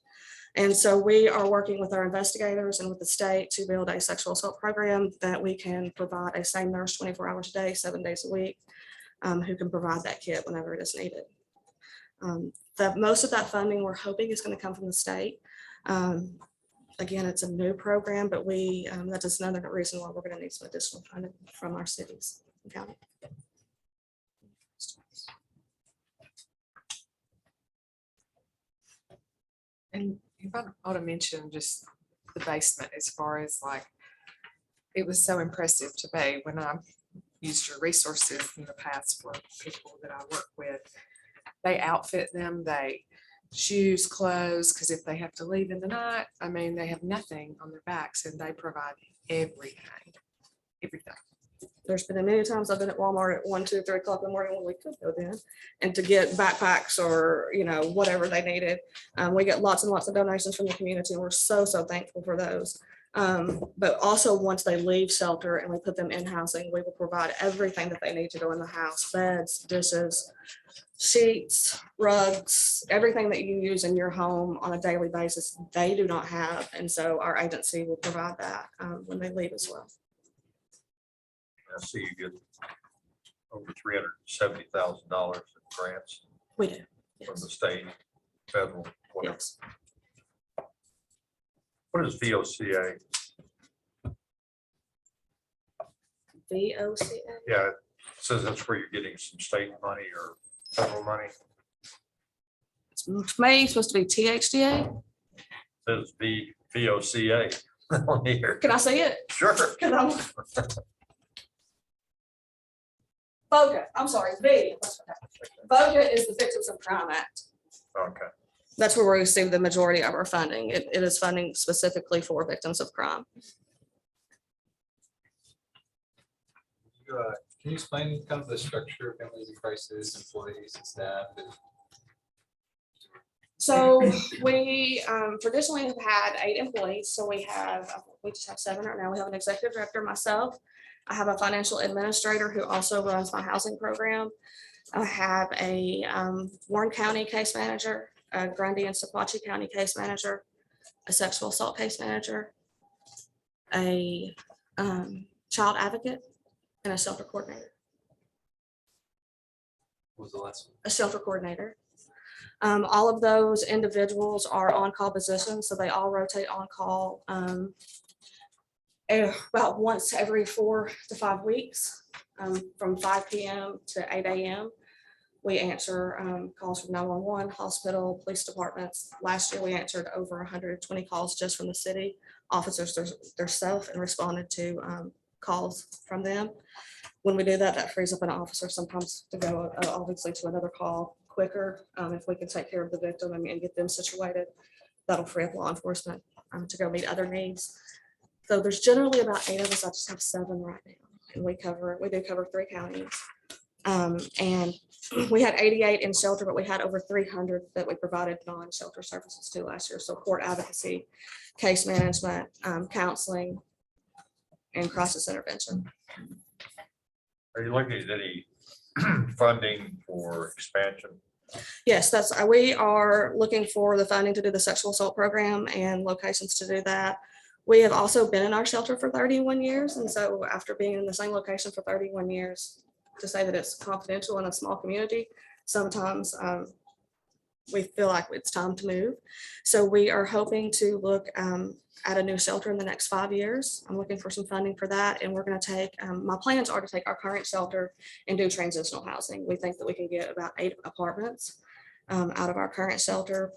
Speaker 11: And so we are working with our investigators and with the state to build a sexual assault program that we can provide a SANE nurse 24 hours a day, 7 days a week, who can provide that kit whenever it is needed. Most of that funding we're hoping is going to come from the state. Again, it's a new program, but that is another reason why we're going to need some additional funding from our cities and county.
Speaker 2: And you ought to mention just the basement as far as like, it was so impressive to me when I used your resources in the past for people that I work with. They outfit them, they shoes, clothes, because if they have to leave in the night, I mean, they have nothing on their backs and they provide everything. Everything.
Speaker 11: There's been many times I've been at Walmart at 1, 2, 3 o'clock in the morning when we could go then and to get backpacks or, whatever they needed. We get lots and lots of donations from the community and we're so thankful for those. But also once they leave shelter and we put them in housing, we will provide everything that they need to go in the house, beds, dishes, sheets, rugs, everything that you use in your home on a daily basis, they do not have. And so our agency will provide that when they leave as well.
Speaker 1: I see you get over $370,000 in grants
Speaker 11: We do.
Speaker 1: from the
Speaker 11: Yes.
Speaker 1: state, federal, whatever.
Speaker 11: Yes.
Speaker 1: What is VOCA?
Speaker 11: VOCA.
Speaker 1: Yeah, it says that's where you're getting some state money or federal money.
Speaker 11: It's maybe supposed to be THDA.
Speaker 1: It says VOCA on here.
Speaker 11: Can I say it?
Speaker 1: Sure.
Speaker 11: VOCA, I'm sorry, VOCA is the Victims of Crime Act.
Speaker 1: Okay.
Speaker 11: That's where we receive the majority of our funding. It is funding specifically for victims of crime.
Speaker 4: Can you explain kind of the structure of families in crisis, employees and staff?
Speaker 11: So we traditionally have had 8 employees. So we just have 7 right now. We have an executive director, myself. I have a financial administrator who also runs my housing program. I have a Warren County case manager, a Grundy and Sequatchie County case manager, a sexual assault case manager, a child advocate, and a shelter coordinator.
Speaker 4: What was the last one?
Speaker 11: A shelter coordinator. All of those individuals are on-call positions, so they all rotate on call about once every 4 to 5 weeks, from 5 p.m. to 8 a.m. We answer calls from 911, hospital, police departments. Last year, we answered over 120 calls just from the city officers themselves and responded to calls from them. When we do that, that frees up an officer sometimes to go obviously to another call quicker. If we can take care of the victim and get them situated, that'll free up law enforcement to go meet other needs. So there's generally about 8 of us. I just have 7 right now. And we do cover 3 counties. And we had 88 in shelter, but we had over 300 that we provided non-shelter services to last year. So court advocacy, case management, counseling, and crisis intervention.
Speaker 1: Are you looking at any funding for expansion?
Speaker 11: Yes, we are looking for the funding to do the sexual assault program and locations to do that. We have also been in our shelter for 31 years. And so after being in the same location for 31 years, to say that it's confidential in a small community, sometimes we feel like it's time to move. So we are hoping to look at a new shelter in the next 5 years. I'm looking for some funding for that. And we're going to take, my plans are to take our current shelter and do transitional housing. We think that we can get about 8 apartments out of our current shelter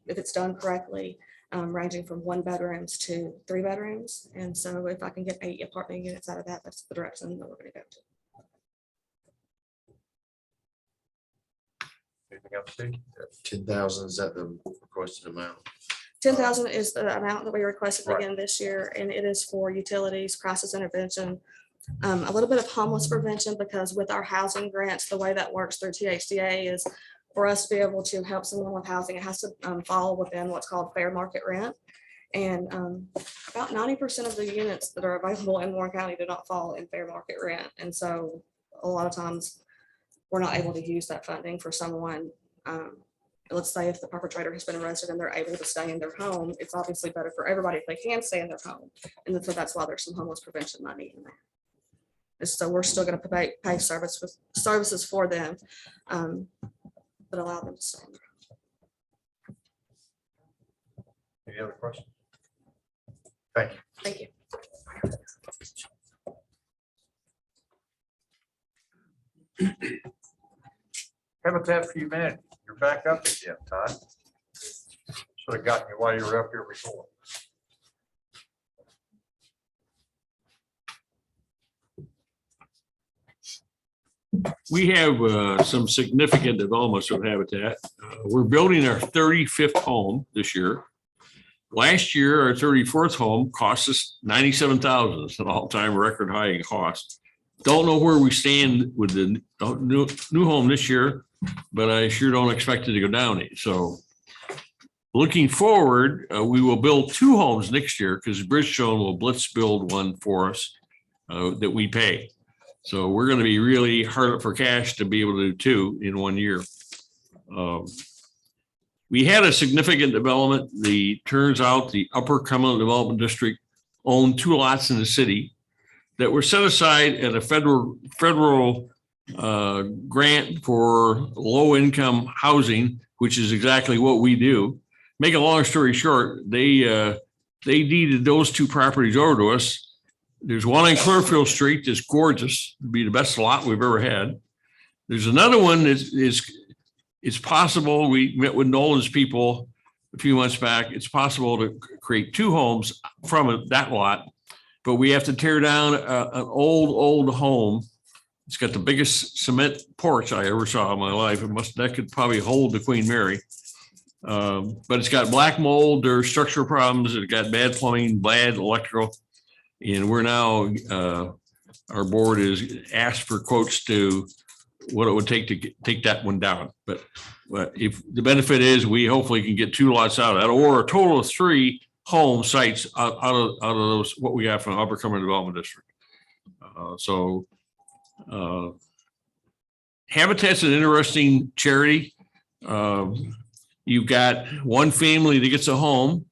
Speaker 11: if it's done correctly, ranging from 1 bedrooms to 3 bedrooms. And so if I can get 8 apartment units out of that, that's the direction that we're going to go to.
Speaker 1: Anything else, Steve?
Speaker 3: 10,000, is that the requested amount?
Speaker 11: 10,000 is the amount that we requested
Speaker 1: Right.
Speaker 11: again this year, and it is for utilities, crisis intervention, a little bit of homeless prevention, because with our housing grants, the way that works through THDA is for us to be able to help someone with housing, it has to fall within what's called fair market rent. And about 90% of the units that are available in Warren County do not fall in fair market rent. And so a lot of times we're not able to use that funding for someone. Let's say if the perpetrator has been arrested and they're able to stay in their home, it's obviously better for everybody if they can stay in their home. And so that's why there's some homeless prevention money in there. And so we're still going to pay services for them, but allow them to stay in their home.
Speaker 1: Any other questions? Thank you.
Speaker 11: Thank you.
Speaker 1: Habitat for Humanity, you're back up again, Todd. Should have gotten you while you were up here before.
Speaker 8: We have some significant developments of Habitat. We're building our 35th home this year. Last year, our 34th home cost us $97,000. It's an all-time record high in cost. Don't know where we stand with the new home this year, but I sure don't expect it to go down any. So looking forward, we will build 2 homes next year because Bridgestone will blitz build one for us that we pay. So we're going to be really hard up for cash to be able to do 2 in 1 year. We had a significant development. Turns out the Upper Cumberland Development District owned 2 lots in the city that were set aside at a federal grant for low-income housing, which is exactly what we do. Make a long story short, they deeded those 2 properties over to us. There's one on Clearfield Street that's gorgeous. It'd be the best lot we've ever had. There's another one that it's possible, we met with Nolan's people a few months back. It's possible to create 2 homes from that lot, but we have to tear down an old home. It's got the biggest cement porch I ever saw in my life. That could probably hold the Queen Mary. But it's got black mold, there's structural problems, it got bad plumbing, bad electrical. And we're now, our board is asked for quotes to what it would take to take that one down. But if the benefit is we hopefully can get 2 lots out of that, or a total of 3 home sites out of those, what we got from Upper Cumberland Development District. Habitat's an interesting charity. You've got one family that gets a home,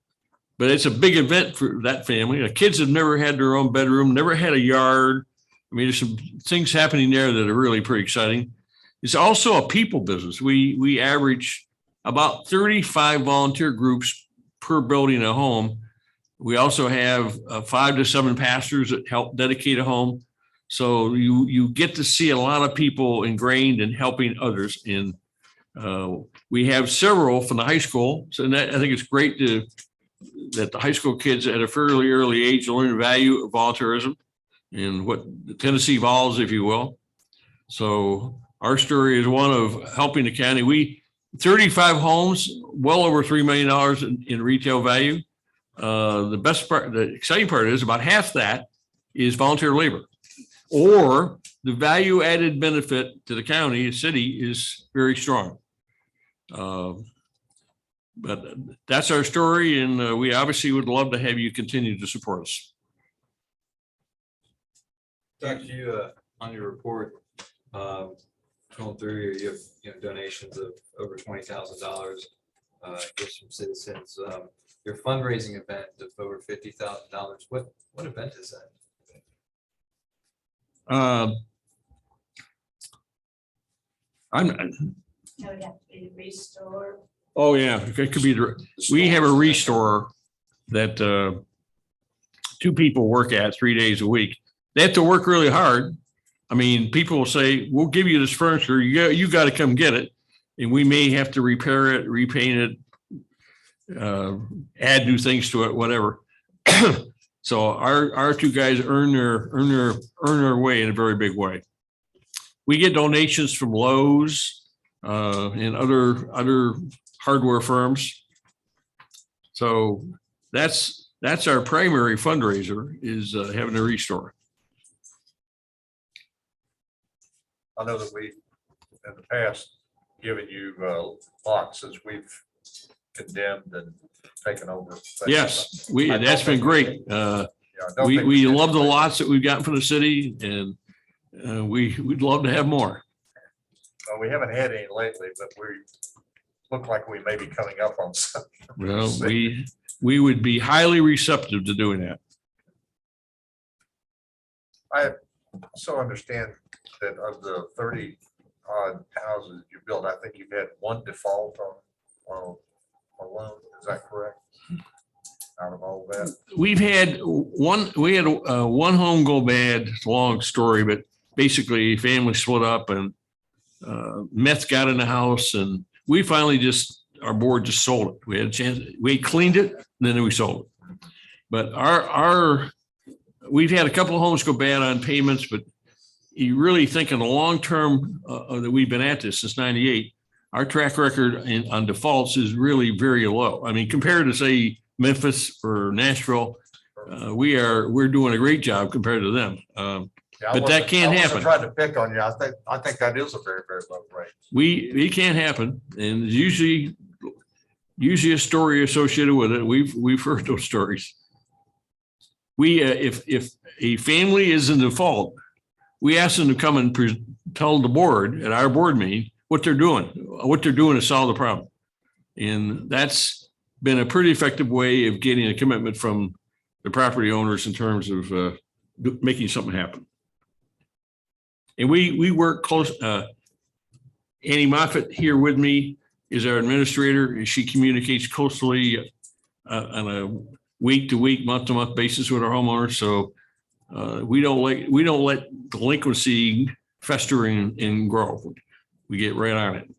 Speaker 8: but it's a big event for that family. The kids have never had their own bedroom, never had a yard. I mean, there's some things happening there that are really pretty exciting. It's also a people business. We average about 35 volunteer groups per building a home. We also have 5 to 7 pastors that help dedicate a home. So you get to see a lot of people ingrained in helping others. We have several from the high school. So I think it's great that the high school kids at a fairly early age learn the value of volunteerism and what Tennessee vols, if you will. So our story is one of helping the county. 35 homes, well over $3 million in retail value. The best part, the exciting part is about half that is volunteer labor, or the value added benefit to the county, city is very strong. But that's our story, and we obviously would love to have you continue to support us.
Speaker 4: Dr., you, on your report, going through, you have donations of over $20,000 gifts from citizens. Your fundraising event of over $50,000. What event is that?
Speaker 12: Restore.
Speaker 8: Oh, yeah, it could be, we have a restore that 2 people work at 3 days a week. They have to work really hard. I mean, people will say, we'll give you this furniture, you got to come get it. And we may have to repair it, repaint it, add new things to it, whatever. So our 2 guys earn their way in a very big way. We get donations from Lowe's and other hardware firms. So that's our primary fundraiser, is having a restore.
Speaker 1: I know that we, in the past, given you lots as we've condemned and taken over.
Speaker 8: Yes, that's been great.
Speaker 1: We
Speaker 8: We love the lots that we've gotten from the city, and we'd love to have more.
Speaker 1: We haven't had any lately, but we look like we may be coming up on something.
Speaker 8: Well, we would be highly receptive to doing that.
Speaker 1: I so understand that of the 30 odd houses you built, I think you've had 1 default on a loan. Is that correct? Out of all that,
Speaker 8: We had one home go bad. It's a long story, but basically family split up and meth got in the house, and we finally our board just sold it. We had a chance, we cleaned it, and then we sold it. But we've had a couple of homes go bad on payments, but you really think in the long term that we've been at this since 98, our track record on defaults is really very low. I mean, compared to say Memphis or Nashville, we're doing a great job compared to them. But that can't happen.
Speaker 1: Trying to pick on you. I think that is a very, very low rate.
Speaker 8: It can't happen. And usually a story associated with it. We've heard those stories. If a family is in default, we ask them to come and tell the board at our board meeting what they're doing to solve the problem. And that's been a pretty effective way of getting a commitment from the property owners in terms of making something happen. And we work close. Annie Moffett here with me is our administrator, and she communicates closely on a week-to-week, month-to-month basis with our homeowners. So we don't let delinquency fester and grow. We get right on it.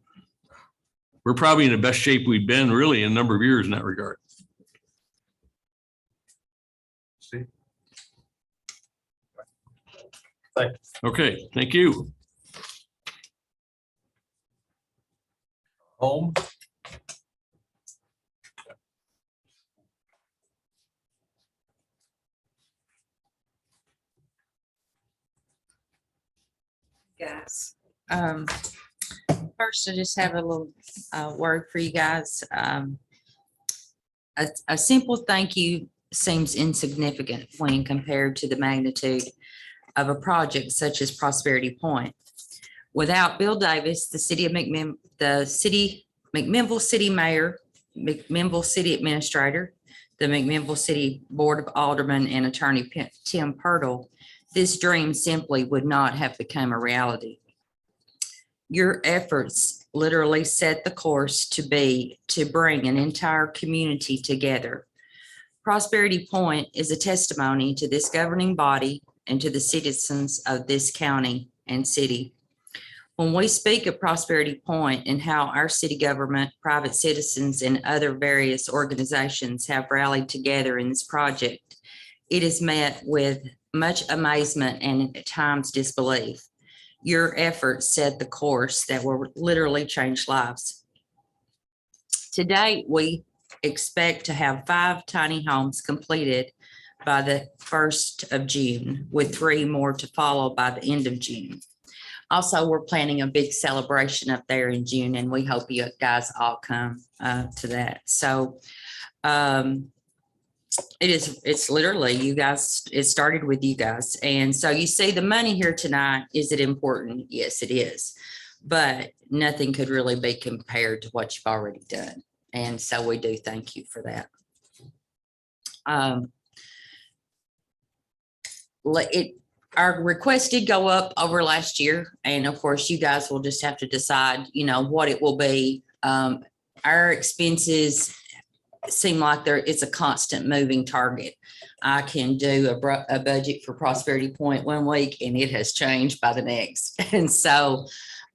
Speaker 8: We're probably in the best shape we've been really in a number of years in that regard.
Speaker 1: See?
Speaker 8: Okay, thank you.
Speaker 1: Home.
Speaker 2: Guys.
Speaker 13: First, I just have a little word for you guys. A simple thank you seems insignificant when compared to the magnitude of a project such as Prosperity Point. Without Bill Davis, the McMinnville City Mayor, McMinnville City Administrator, the McMinnville City Board of Aldermen, and Attorney Tim Pirtle, this dream simply would not have become a reality. Your efforts literally set the course to bring an entire community together. Prosperity Point is a testimony to this governing body and to the citizens of this county and city. When we speak of Prosperity Point and how our city government, private citizens, and other various organizations have rallied together in this project, it is met with much amazement and at times disbelief. Your efforts set the course that will literally change lives. Today, we expect to have 5 tiny homes completed by the 1st of June, with 3 more to follow by the end of June. Also, we're planning a big celebration up there in June, and we hope you guys all come to that. So it's literally you guys, it started with you guys. And so you see the money here tonight, is it important? Yes, it is. But nothing could really be compared to what you've already done. And so we do thank you for that. Our request did go up over last year. And of course, you guys will just have to decide, what it will be. Our expenses seem like it's a constant moving target. I can do a budget for Prosperity Point one week and it has changed by the next. And so,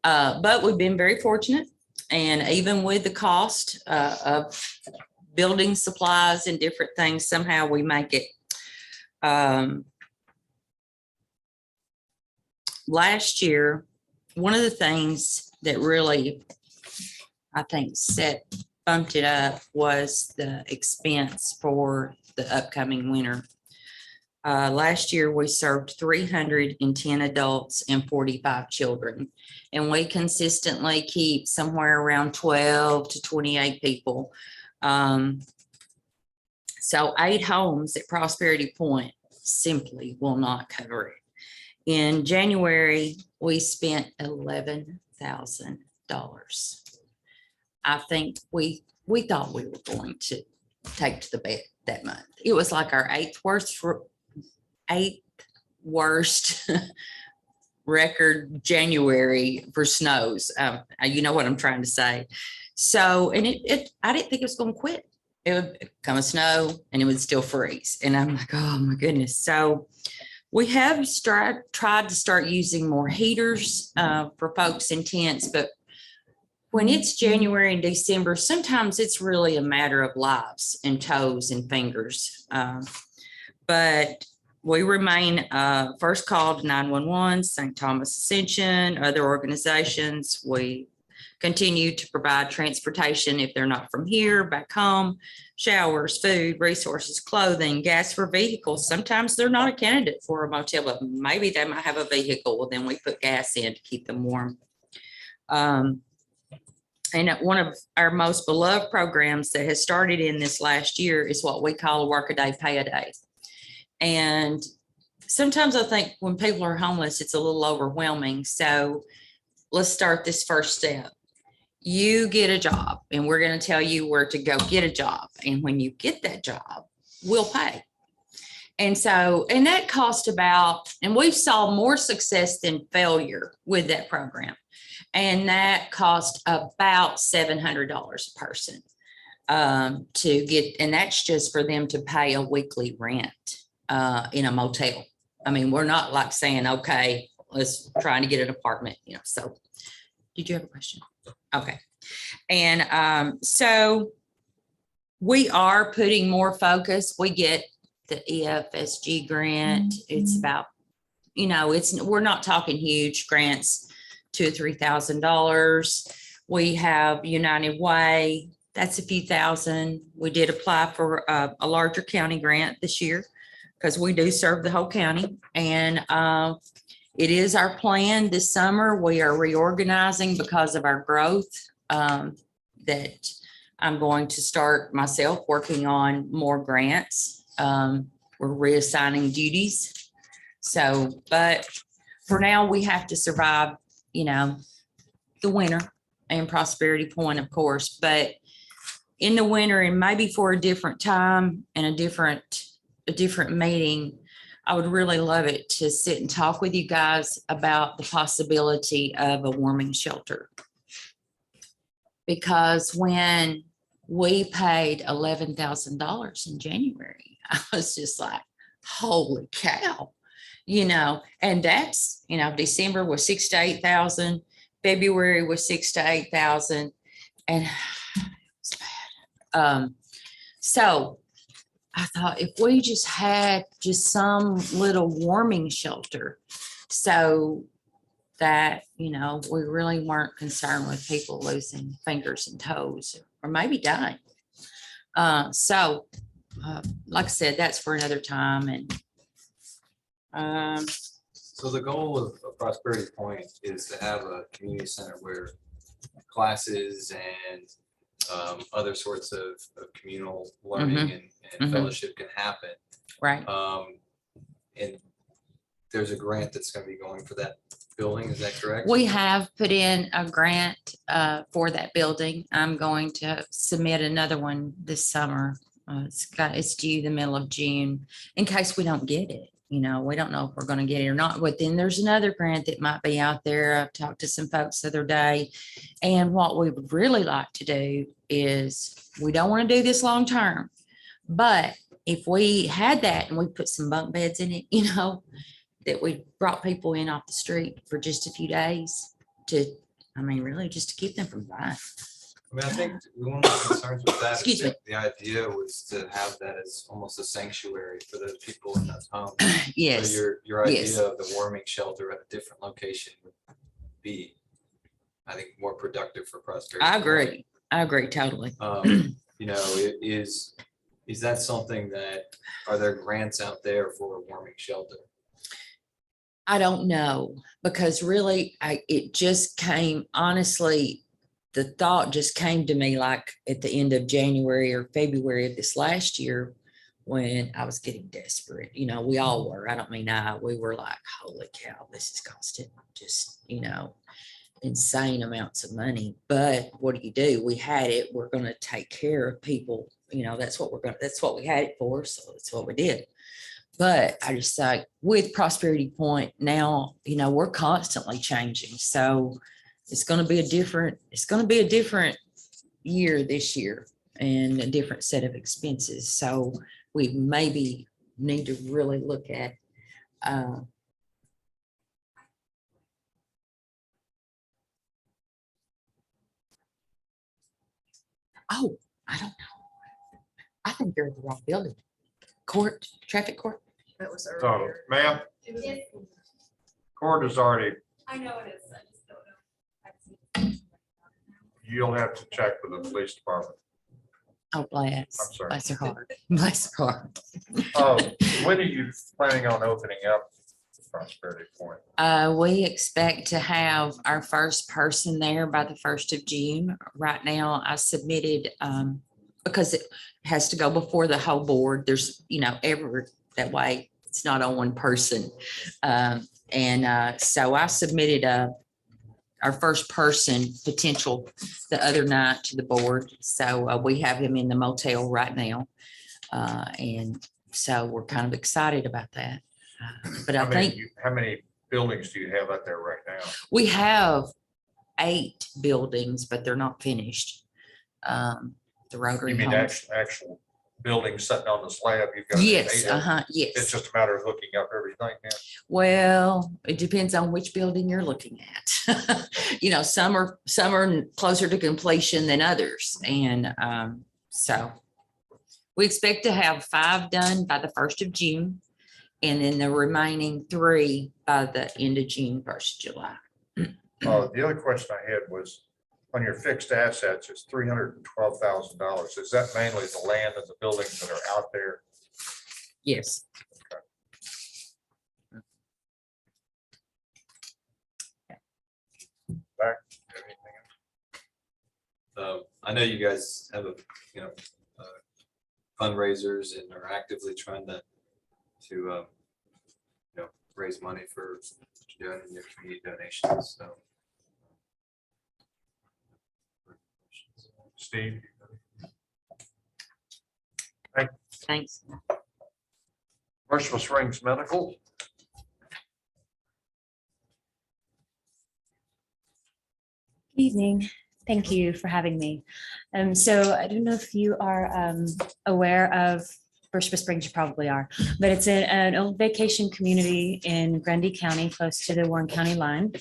Speaker 13: but we've been very fortunate. And even with the cost of building supplies and different things, somehow we make it. Last year, one of the things that really, I think, bumped it up was the expense for the upcoming winter. Last year, we served 310 adults and 45 children, and we consistently keep somewhere around 12 to 28 people. So 8 homes at Prosperity Point simply will not cover it. In January, we spent $11,000. I think we thought we were going to take to the bed that month. It was like our 8th worst record January for snows. You know what I'm trying to say. So, and I didn't think it was going to quit. It would come a snow and it would still freeze. And I'm like, oh my goodness. So we have tried to start using more heaters for folks in tents, but when it's January and December, sometimes it's really a matter of lives and toes and fingers. But we remain first call to 911, St. Thomas Ascension, other organizations. We continue to provide transportation if they're not from here, back home, showers, food, resources, clothing, gas for vehicles. Sometimes they're not a candidate for a motel, but maybe they might have a vehicle. Well, then we put gas in to keep them warm. And one of our most beloved programs that has started in this last year is what we call a work a day, pay a day. And sometimes I think when people are homeless, it's a little overwhelming. So let's start this first step. You get a job and we're going to tell you where to go get a job. And when you get that job, we'll pay. And so, and that cost about, and we've saw more success than failure with that program. And that cost about $700 a person to get, and that's just for them to pay a weekly rent in a motel. I mean, we're not like saying, okay, let's try to get an apartment, you know. So did you have a question? Okay. And so we are putting more focus. We get the EFSG grant. It's about, you know, we're not talking huge grants, $2,000 or $3,000. We have United Way. That's a few thousand. We did apply for a larger county grant this year because we do serve the whole county. And it is our plan this summer. We are reorganizing because of our growth that I'm going to start myself working on more grants. We're reassigning duties. So, but for now we have to survive, you know, the winter and Prosperity Point, of course, but in the winter and maybe for a different time and a different meeting, I would really love it to sit and talk with you guys about the possibility of a warming shelter. Because when we paid $11,000 in January, I was just like, holy cow, you know, and that's, you know, December was 6,000 to 8,000, February was 6,000 to 8,000, and it's bad. So I thought if we just had just some little warming shelter so that, you know, we really weren't concerned with people losing fingers and toes or maybe dying. So like I said, that's for another time. And
Speaker 4: So the goal of Prosperity Point is to have a community center where classes and other sorts of communal learning and fellowship can happen.
Speaker 13: right.
Speaker 4: And there's a grant that's going to be going for that building. Is that correct?
Speaker 13: We have put in a grant for that building. I'm going to submit another one this summer. It's due the middle of June in case we don't get it. You know, we don't know if we're going to get it or not, but then there's another grant that might be out there. I've talked to some folks the other day, and what we would really like to do is we don't want to do this long term, but if we had that and we put some bunk beds in it, you know, that we brought people in off the street for just a few days to, I mean, really just to keep them from dying.
Speaker 4: I mean, I think one of the concerns with that
Speaker 13: Excuse
Speaker 4: is
Speaker 13: me.
Speaker 4: that the idea was to have that as almost a sanctuary for the people in those homes.
Speaker 13: Yes.
Speaker 4: So your idea
Speaker 13: Yes.
Speaker 4: of the warming shelter at a different location would be, I think, more productive for Prosperity.
Speaker 13: I agree. I agree totally.
Speaker 4: You know, is that something that, are there grants out there for a warming shelter?
Speaker 13: I don't know, because really, it just came, honestly, the thought just came to me like at the end of January or February of this last year when I was getting desperate. You know, we all were. I don't mean we were like, holy cow, this is costing just, you know, insane amounts of money. But what do? We had it. We're going to take care of people. You know, that's what we had it for. So that's what we did. But I just like with Prosperity Point now, you know, we're constantly changing. So it's going to be a different year this year and a different set of expenses. So we maybe need to really look at oh, I don't know. I think you're in the wrong building. Traffic court.
Speaker 2: That was
Speaker 1: So,
Speaker 2: earlier.
Speaker 1: ma'am, court is already,
Speaker 12: I know it is. I just don't know.
Speaker 1: you'll have to check with the police department.
Speaker 13: Oh, bless.
Speaker 1: I'm sorry.
Speaker 13: Bless her heart. Bless her heart.
Speaker 1: When are you planning on opening up Prosperity Point?
Speaker 13: We expect to have our first person there by the 1st of June. Right now, I submitted, because it has to go before the whole board. There's, that way it's not on one person. So I submitted our first person potential the other night to the board. So we have him in the motel right now. And so we're kind of excited about that. But I think
Speaker 1: How many buildings do you have out there right now?
Speaker 13: we have 8 buildings, but they're not finished. The Rotary
Speaker 1: You mean
Speaker 13: homes.
Speaker 1: actual buildings sitting on the slab? You've got
Speaker 13: Yes,
Speaker 1: 8 of them? It's
Speaker 13: yes.
Speaker 1: just a matter of hooking up everything now.
Speaker 13: Well, it depends on which building you're looking at. Some are closer to completion than others. And so we expect to have 5 done by the 1st of June. And then the remaining 3 by the end of June, 1st of July.
Speaker 1: The other question I had was, on your fixed assets, it's $312,000. Is that mainly the land and the buildings that are out there?
Speaker 13: Yes.
Speaker 1: Back, anything else?
Speaker 4: I know you guys have fundraisers and are actively trying to raise money for doing your community donations. So.
Speaker 1: Steve?
Speaker 13: Thanks.
Speaker 1: Merciful Springs Medical.
Speaker 14: Evening. Thank you for having me. So I don't know if you are aware of Birchwood Springs, you probably are, but it's an old vacation community in Grundy County, close to the Warren County line.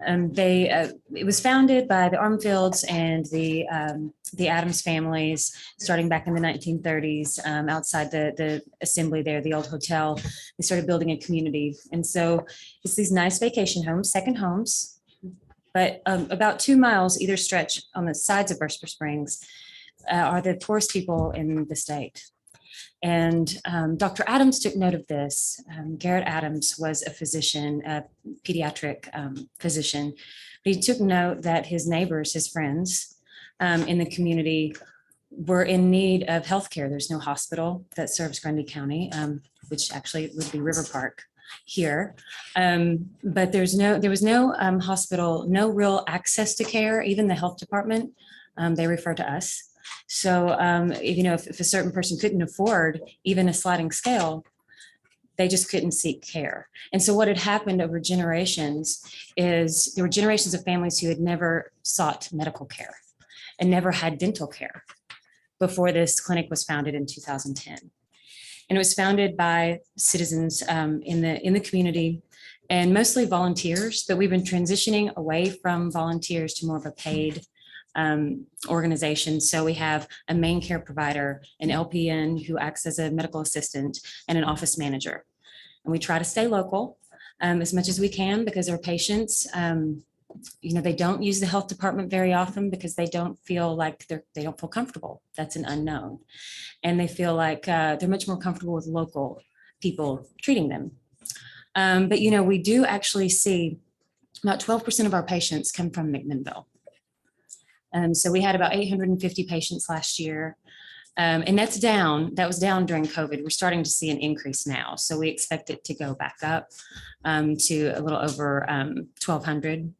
Speaker 14: It was founded by the Armfields and the Adams families, starting back in the 1930s, outside the assembly there, the old hotel. They started building a community. And so it's these nice vacation homes, second homes, but about 2 miles either stretch on the sides of Birchwood Springs are the poorest people in the state. And Dr. Adams took note of this. Garrett Adams was a physician, a pediatric physician. But he took note that his neighbors, his friends in the community were in need of healthcare. There's no hospital that serves Grundy County, which actually would be River Park here. But there was no hospital, no real access to care. Even the health department, they refer to us. So, if a certain person couldn't afford even a sliding scale, they just couldn't seek care. And so what had happened over generations is there were generations of families who had never sought medical care and never had dental care before this clinic was founded in 2010. And it was founded by citizens in the community and mostly volunteers, but we've been transitioning away from volunteers to more of a paid organization. So we have a main care provider, an LPN who acts as a medical assistant, and an office manager. And we try to stay local as much as we can because our patients, they don't use the health department very often because they don't feel like they don't feel comfortable. That's an unknown. And they feel like they're much more comfortable with local people treating them. But we do actually see about 12% of our patients come from McMinnville. So we had about 850 patients last year. And that was down during COVID. We're starting to see an increase now. So we expect it to go back up to a little over 1,200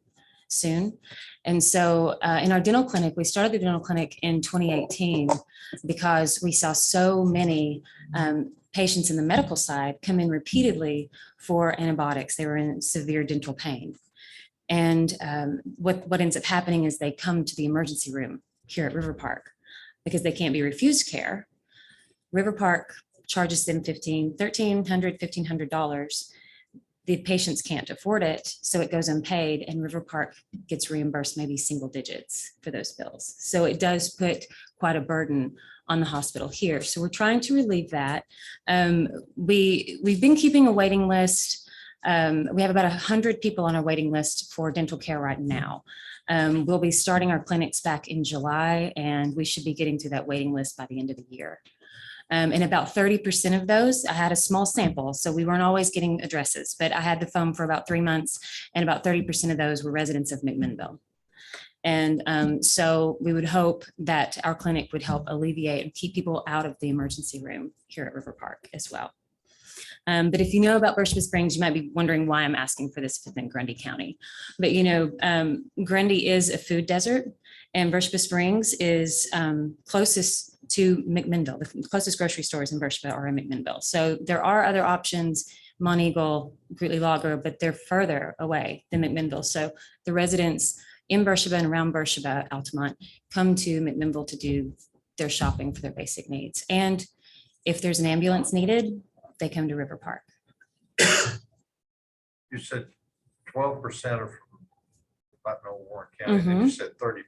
Speaker 14: soon. And so in our dental clinic, we started the dental clinic in 2018 because we saw so many patients in the medical side come in repeatedly for antibiotics. They were in severe dental pain. And what ends up happening is they come to the emergency room here at River Park because they can't be refused care. River Park charges them $1,500, $1,500. the patients can't afford it, so it goes unpaid, and River Park gets reimbursed maybe single digits for those bills. So it does put quite a burden on the hospital here. So we're trying to relieve that. We've been keeping a waiting list. We have about 100 people on our waiting list for dental care right now. We'll be starting our clinics back in July, and we should be getting to that waiting list by the end of the year. And about 30% of those, I had a small sample, so we weren't always getting addresses, but I had the phone for about 3 months, and about 30% of those were residents of McMinnville. And so we would hope that our clinic would help alleviate and keep people out of the emergency room here at River Park as well. But if you know about Berspa Springs, you might be wondering why I'm asking for this within Grundy County. But Grundy is a food desert, and Berspa Springs is closest to McMinnville. The closest grocery stores in Berspa are in McMinnville. So there are other options, Monteagle, Greeley Lager, but they're further away than McMinnville. So the residents in Berspa and around Berspa, Altamont, come to McMinnville to do their shopping for their basic needs. And if there's an ambulance needed, they come to River Park.
Speaker 1: You said 12% of Warren County, then you said 30%.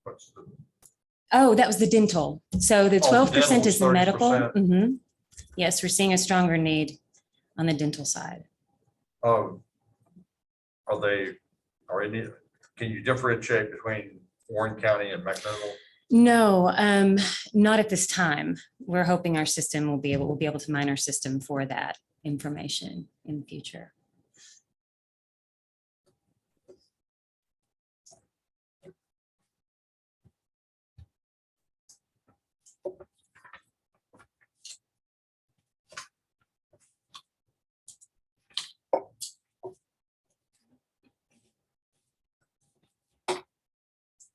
Speaker 1: What's the?
Speaker 14: Oh, that was the dental. So the 12% is the medical.
Speaker 1: 30%.
Speaker 14: Mhm. Yes, we're seeing a stronger need on the dental side.
Speaker 1: Are any, can you differentiate between Warren County and McMinnville?
Speaker 14: No, not at this time. We're hoping our system we'll be able to mine our system for that information in the future.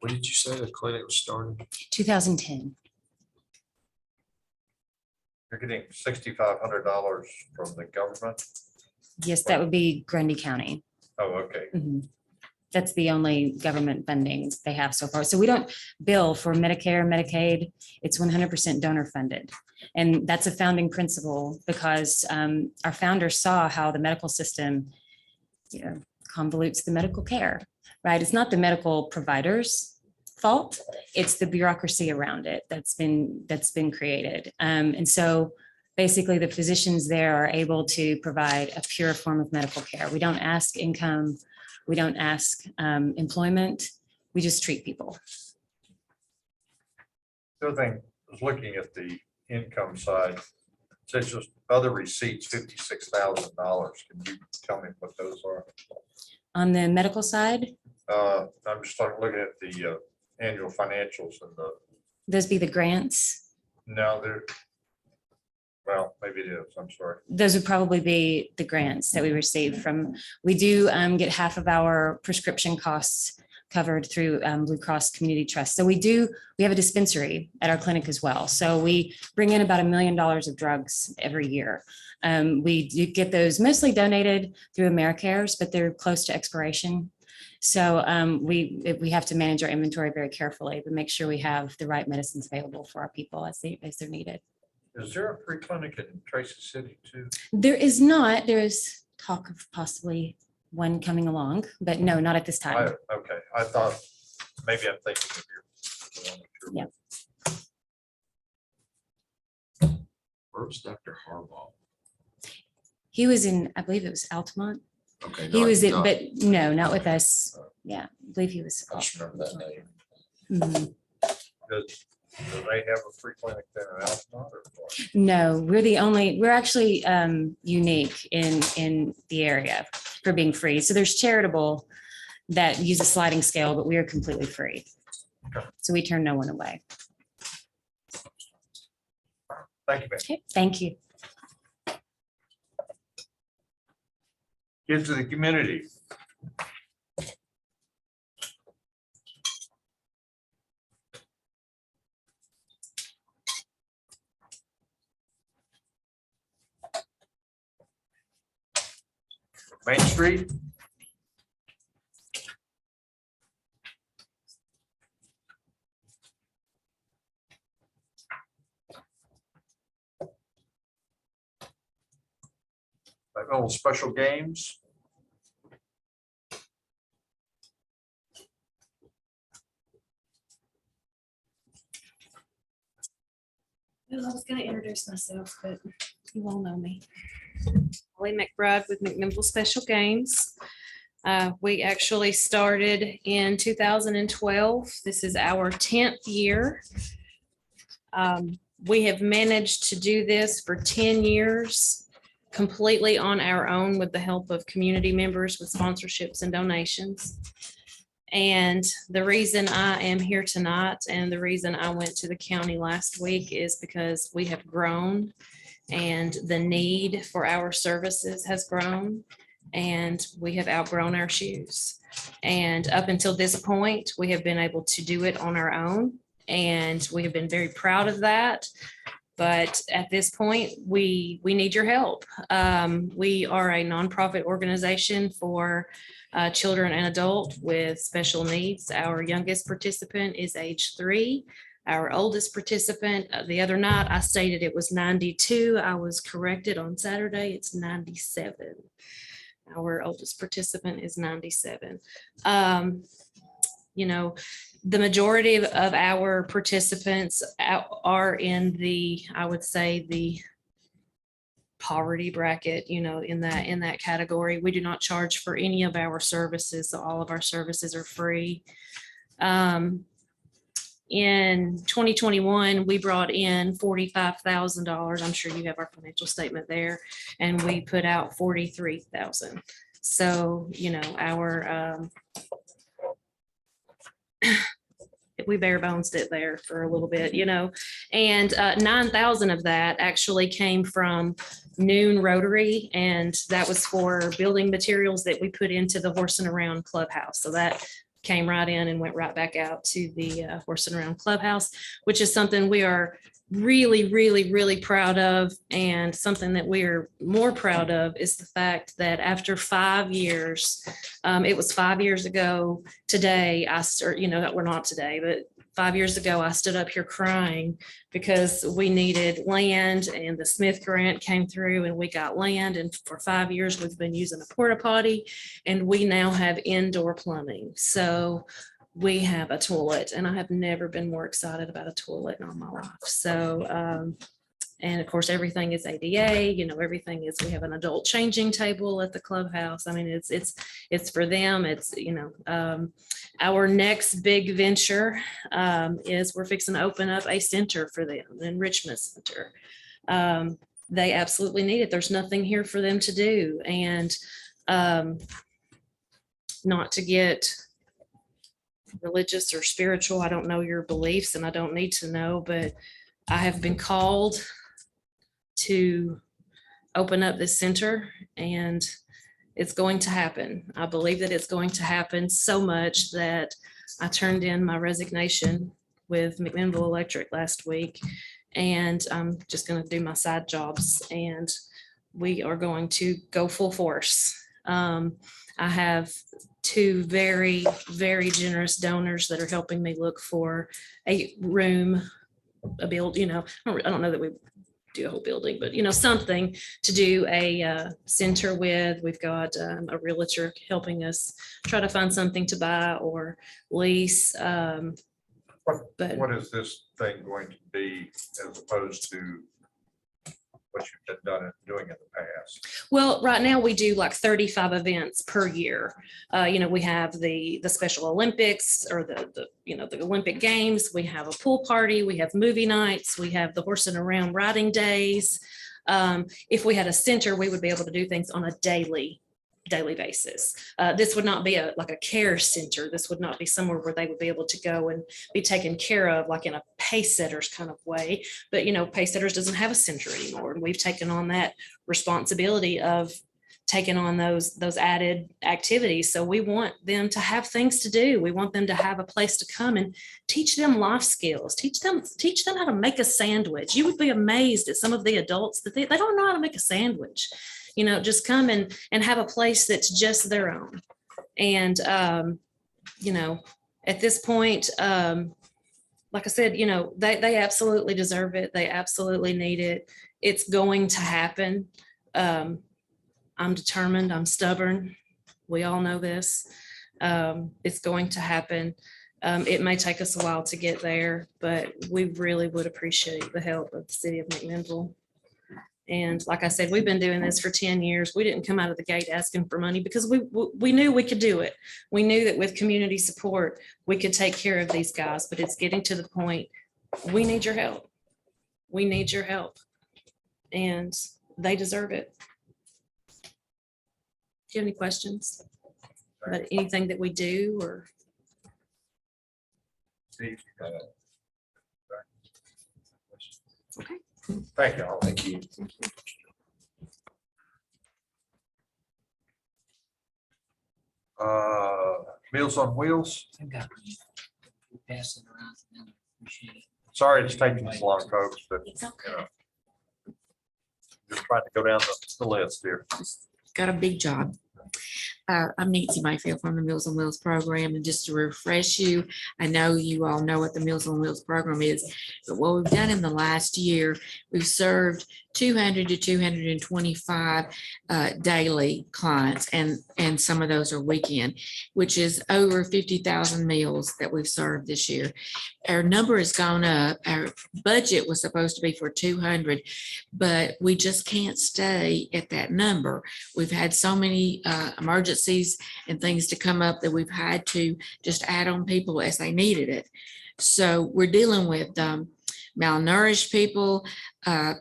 Speaker 3: When did you say the clinic was started?
Speaker 14: 2010.
Speaker 1: You're getting $6,500 from the government?
Speaker 14: Yes, that would be Grundy County.
Speaker 1: Oh, okay.
Speaker 14: Mhm. That's the only government funding they have so far. So we don't bill for Medicare, Medicaid. It's 100% donor funded. And that's a founding principle because our founders saw how the medical system, convolutes the medical care, right? It's not the medical provider's fault. It's the bureaucracy around it that's been created. And so basically the physicians there are able to provide a pure form of medical care. We don't ask income. We don't ask employment. We just treat people.
Speaker 1: The other thing, I was looking at the income side, it says just other receipts, $56,000. Can you tell me what those are?
Speaker 14: On the medical side,
Speaker 1: I'm just looking at the annual financials and
Speaker 14: those be the grants.
Speaker 1: now they're, well, maybe it is, I'm sorry.
Speaker 14: Those would probably be the grants that we receive from, we do get half of our prescription costs covered through Blue Cross Community Trust. So we have a dispensary at our clinic as well. So we bring in about $1 million of drugs every year. We do get those mostly donated through AmeriCares, but they're close to expiration. So we have to manage our inventory very carefully, but make sure we have the right medicines available for our people as they're needed.
Speaker 1: Is there a free clinic in Tracy City too?
Speaker 14: There is not. There is talk of possibly one coming along, but no, not at this time.
Speaker 1: Okay, I thought, maybe I'm thinking of your.
Speaker 14: Yeah.
Speaker 3: Where was Dr. Harbaugh?
Speaker 14: He was in, I believe it was Altamont.
Speaker 3: Okay.
Speaker 14: He
Speaker 3: no,
Speaker 14: was in,
Speaker 3: not-
Speaker 14: but no, not with us. Yeah, I believe he was.
Speaker 3: I just remember that name.
Speaker 14: Mhm.
Speaker 1: Do they have a free clinic there in Altamont or what?
Speaker 14: No, we're actually unique in the area for being free. So there's charitable that use a sliding scale, but we are completely free. So we turn no one away.
Speaker 1: Thank you, man.
Speaker 14: Okay, thank you.
Speaker 1: Kids of the community. Main Street. developmental special games.
Speaker 14: Well, I was gonna introduce myself, but you all know me. Holly McBride with McMinnville Special Games. We actually started in 2012. This is our 10th year. We have managed to do this for 10 years completely on our own with the help of community members with sponsorships and donations. And the reason I am here tonight and the reason I went to the county last week is because we have grown and the need for our services has grown and we have outgrown our shoes. And up until this point, we have been able to do it on our own and we have been very proud of that. But at this point, we need your help. We are a nonprofit organization for children and adult with special needs. Our youngest participant is age 3. Our oldest participant, the other night, I stated it was 92. I was corrected on Saturday. It's 97. Our oldest participant is 97. You know, the majority of our participants are in the, I would say, the poverty bracket, you know, in that category. We do not charge for any of our services. So all of our services are free. In 2021, we brought in $45,000. I'm sure you have our financial statement there, and we put out 43,000. So, you know, our we bare bones it there for a little bit, you know, and 9,000 of that actually came from Noon Rotary, and that was for building materials that we put into the Horse and Around Clubhouse. So that came right in and went right back out to the Horse and Around Clubhouse, which is something we are really proud of. And something that we are more proud of is the fact that after 5 years, it was 5 years ago today, you know, that we're not today, but 5 years ago, I stood up here crying because we needed land and the Smith grant came through and we got land. And for 5 years, we've been using a porta potty and we now have indoor plumbing. So we have a toilet and I have never been more excited about a toilet in all my life. So, and of course, everything is ADA, you know, everything is, we have an adult changing table at the clubhouse. I mean, it's for them. It's, you know, our next big venture is we're fixing to open up a center for them, an enrichment center. They absolutely need it. There's nothing here for them to do. And not to get religious or spiritual, I don't know your beliefs and I don't need to know, but I have been called to open up this center and it's going to happen. I believe that it's going to happen so much that I turned in my resignation with McMinnville Electric last week and I'm just going to do my side jobs and we are going to go full force. I have 2 very generous donors that are helping me look for a room, a build, you know, I don't know that we do a whole building, but you know, something to do a center with. We've got a realtor helping us try to find something to buy or lease. But
Speaker 1: What is this thing going to be as opposed to what you've been doing in the past?
Speaker 5: well, right now we do like 35 events per year. You know, we have the Special Olympics or the you know, the Olympic Games. We have a pool party. We have movie nights. We have the Horse and Around riding days. If we had a center, we would be able to do things on a daily basis. This would not be like a care center. This would not be somewhere where they would be able to go and be taken care of like in a Pacesetters kind of way. But, you know, Pacesetters doesn't have a center anymore. And we've taken on that responsibility of taking on those added activities. So we want them to have things to do. We want them to have a place to come and teach them life skills, teach them how to make a sandwich. You would be amazed at some of the adults that they don't know how to make a sandwich. You know, just come and have a place that's just their own. And, you know, at this point, like I said, you know, they absolutely deserve it. They absolutely need it. It's going to happen.
Speaker 11: I'm determined, I'm stubborn. We all know this. It's going to happen. It may take us a while to get there, but we really would appreciate the help of the city of McMinnville. And like I said, we've been doing this for 10 years. We didn't come out of the gate asking for money because we knew we could do it. We knew that with community support, we could take care of these guys, but it's getting to the point, we need your help. We need your help. And they deserve it. Do you have any questions about anything that we do or?
Speaker 1: Steve, you got it?
Speaker 11: Okay.
Speaker 1: Thank you.
Speaker 3: Thank you.
Speaker 1: Meals on Wheels.
Speaker 7: Pass it around. Appreciate it.
Speaker 1: Sorry it's taking this long, folks, but
Speaker 10: It's okay.
Speaker 1: you know, just trying to go down the list here.
Speaker 15: Got a big job. I'm Nancy Mayfield from the Meals on Wheels program, and just to refresh you, I know you all know what the Meals on Wheels program is, but what we've done in the last year, we've served 200 to 225 daily clients, and some of those are weekend, which is over 50,000 meals that we've served this year. Our number has gone up. Our budget was supposed to be for 200, but we just can't stay at that number. We've had so many emergencies and things to come up that we've had to just add on people as they needed it. So we're dealing with malnourished people,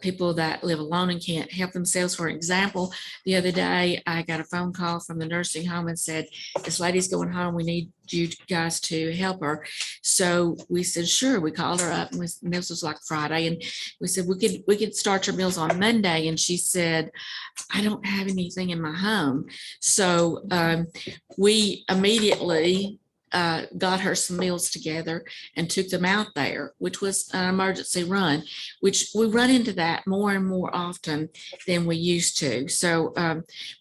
Speaker 15: people that live alone and can't help themselves. For example, the other day, I got a phone call from the nursing home and said, this lady's going home. We need you guys to help her. So we said, sure. We called her up, and this was like Friday. And we said, we could start your meals on Monday. And she said, I don't have anything in my home. So we immediately got her some meals together and took them out there, which was an emergency run, which we run into that more and more often than we used to. So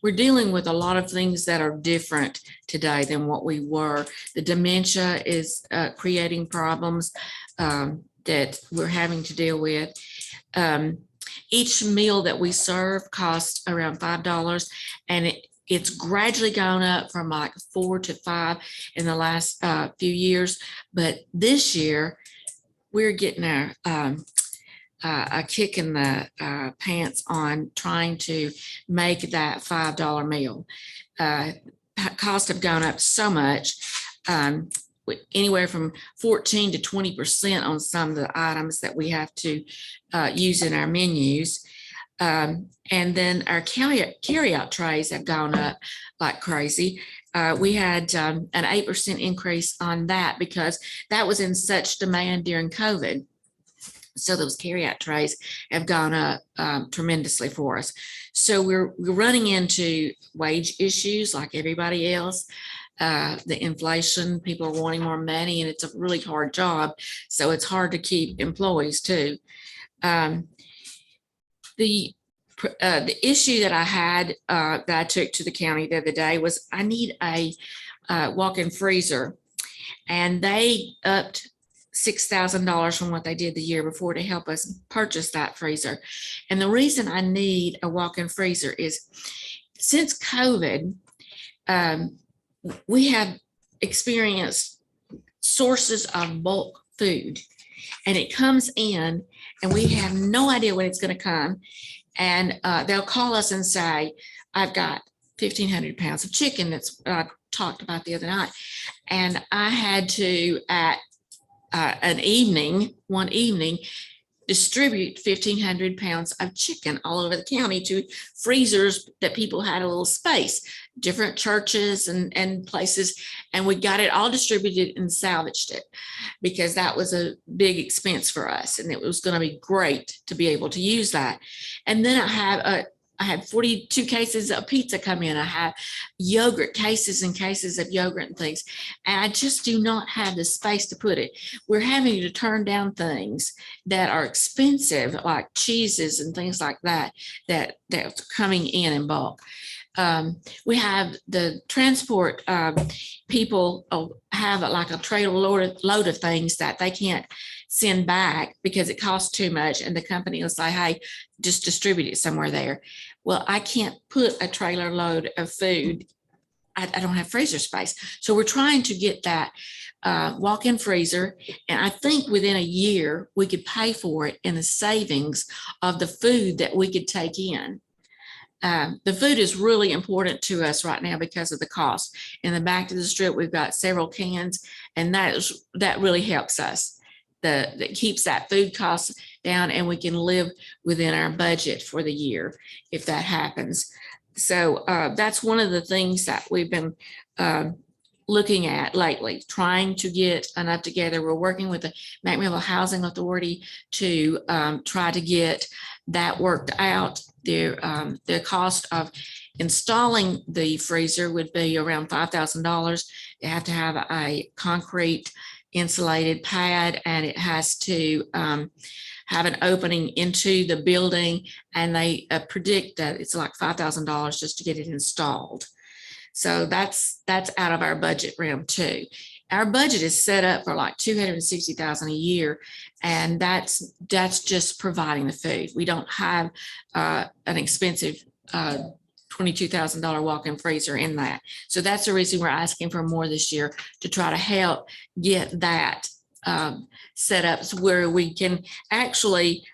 Speaker 15: we're dealing with a lot of things that are different today than what we were. The dementia is creating problems that we're having to deal with. Each meal that we serve costs around $5, and it's gradually gone up from like 4 to 5 in the last few years. But this year, we're getting a kick in the pants on trying to make that $5 meal. Costs have gone up so much, anywhere from 14 to 20% on some of the items that we have to use in our menus. And then our carryout trays have gone up like crazy. We had an 8% increase on that because that was in such demand during COVID. So those carryout trays have gone up tremendously for us. So we're running into wage issues like everybody else. The inflation, people are wanting more money, and it's a really hard job. So it's hard to keep employees too. The issue that I had that I took to the county the other day was I need a walk-in freezer, and they upped $6,000 from what they did the year before to help us purchase that freezer. And the reason I need a walk-in freezer is since COVID, we have experienced sources of bulk food, and it comes in and we have no idea when it's going to come. And they'll call us and say, I've got 1,500 pounds of chicken that's talked about the other night. And I had to, at one evening, distribute 1,500 pounds of chicken all over the county to freezers that people had a little space, different churches and places. And we got it all distributed and salvaged it because that was a big expense for us. And it was going to be great to be able to use that. And then I had 42 cases of pizza come in. I have yogurt, cases and cases of yogurt and things. And I just do not have the space to put it. We're having to turn down things that are expensive, like cheeses and things like that, that's coming in bulk. We have the transport people have like a trailer load of things that they can't send back because it costs too much, and the company will say, hey, just distribute it somewhere there. Well, I can't put a trailer load of food. I don't have freezer space. So we're trying to get that walk-in freezer. And I think within a year, we could pay for it in the savings of the food that we could take in. The food is really important to us right now because of the cost. In the back of the strip, we've got several cans, and that really helps us. That keeps that food cost down, and we can live within our budget for the year if that happens. So that's one of the things that we've been looking at lately, trying to get enough together. We're working with the McMinnville Housing Authority to try to get that worked out. The cost of installing the freezer would be around $5,000. You have to have a concrete insulated pad, and it has to have an opening into the building, and they predict that it's like $5,000 just to get it installed. So that's out of our budget realm too. Our budget is set up for like $260,000 a year, and that's just providing the food. We don't have an expensive $22,000 walk-in freezer in that. So that's the reason we're asking for more this year, to try to help get that set up where we can actually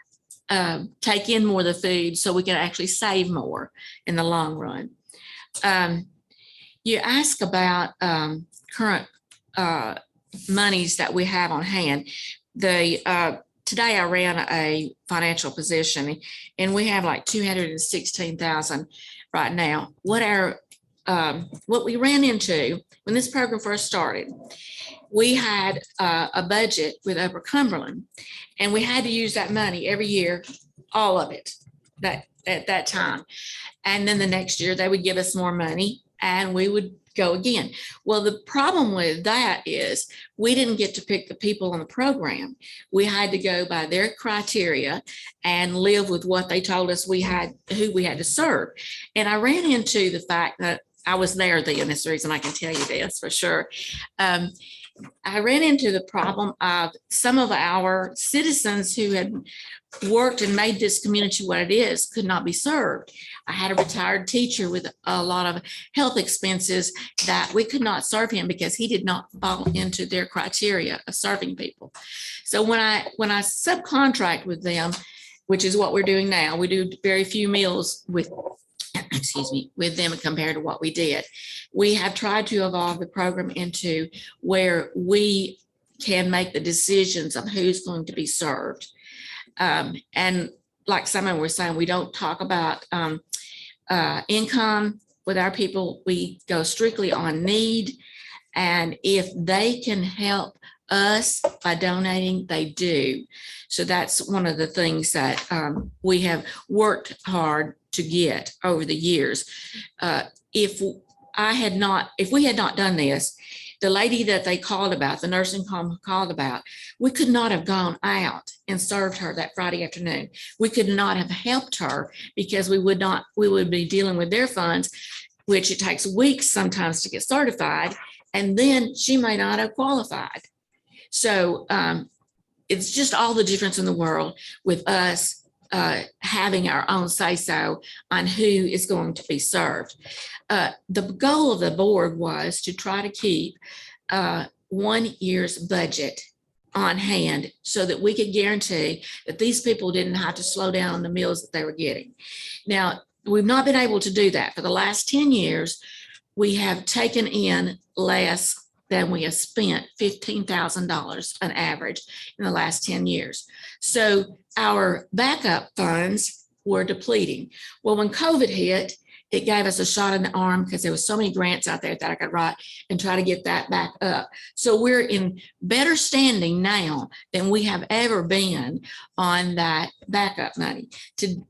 Speaker 15: take in more of the food, so we can actually save more in the long run. You ask about current monies that we have on hand. Today I ran a financial position, and we have like 216,000 right now. What we ran into when this program first started, we had a budget with Upper Cumberland, and we had to use that money every year, all of it, at that time. And then the next year they would give us more money, and we would go again. Well, the problem with that is we didn't get to pick the people on the program. We had to go by their criteria and live with what they told us who we had to serve. And I ran into the fact that I was there then. That's the reason I can tell you this for sure. I ran into the problem of some of our citizens who had worked and made this community what it is could not be served. I had a retired teacher with a lot of health expenses that we could not serve him because he did not fall into their criteria of serving people. So when I subcontract with them, which is what we're doing now, we do very few meals with them compared to what we did. We have tried to evolve the program into where we can make the decisions of who's going to be served. And like someone was saying, we don't talk about income with our people. We go strictly on need. And if they can help us by donating, they do. So that's one of the things that we have worked hard to get over the years. If we had not done this, the lady that they called about, the nursing home called about, we could not have gone out and served her that Friday afternoon. We could not have helped her because we would be dealing with their funds, which it takes weeks sometimes to get certified, and then she may not have qualified. So it's just all the difference in the world with us having our own say-so on who is going to be served. The goal of the board was to try to keep 1 year's budget on hand so that we could guarantee that these people didn't have to slow down on the meals that they were getting. Now, we've not been able to do that. For the last 10 years, we have taken in less than we have spent, $15,000 on average in the last 10 years. So our backup funds were depleting. Well, when COVID hit, it gave us a shot in the arm because there was so many grants out there that I could write and try to get that back up. So we're in better standing now than we have ever been on that backup money.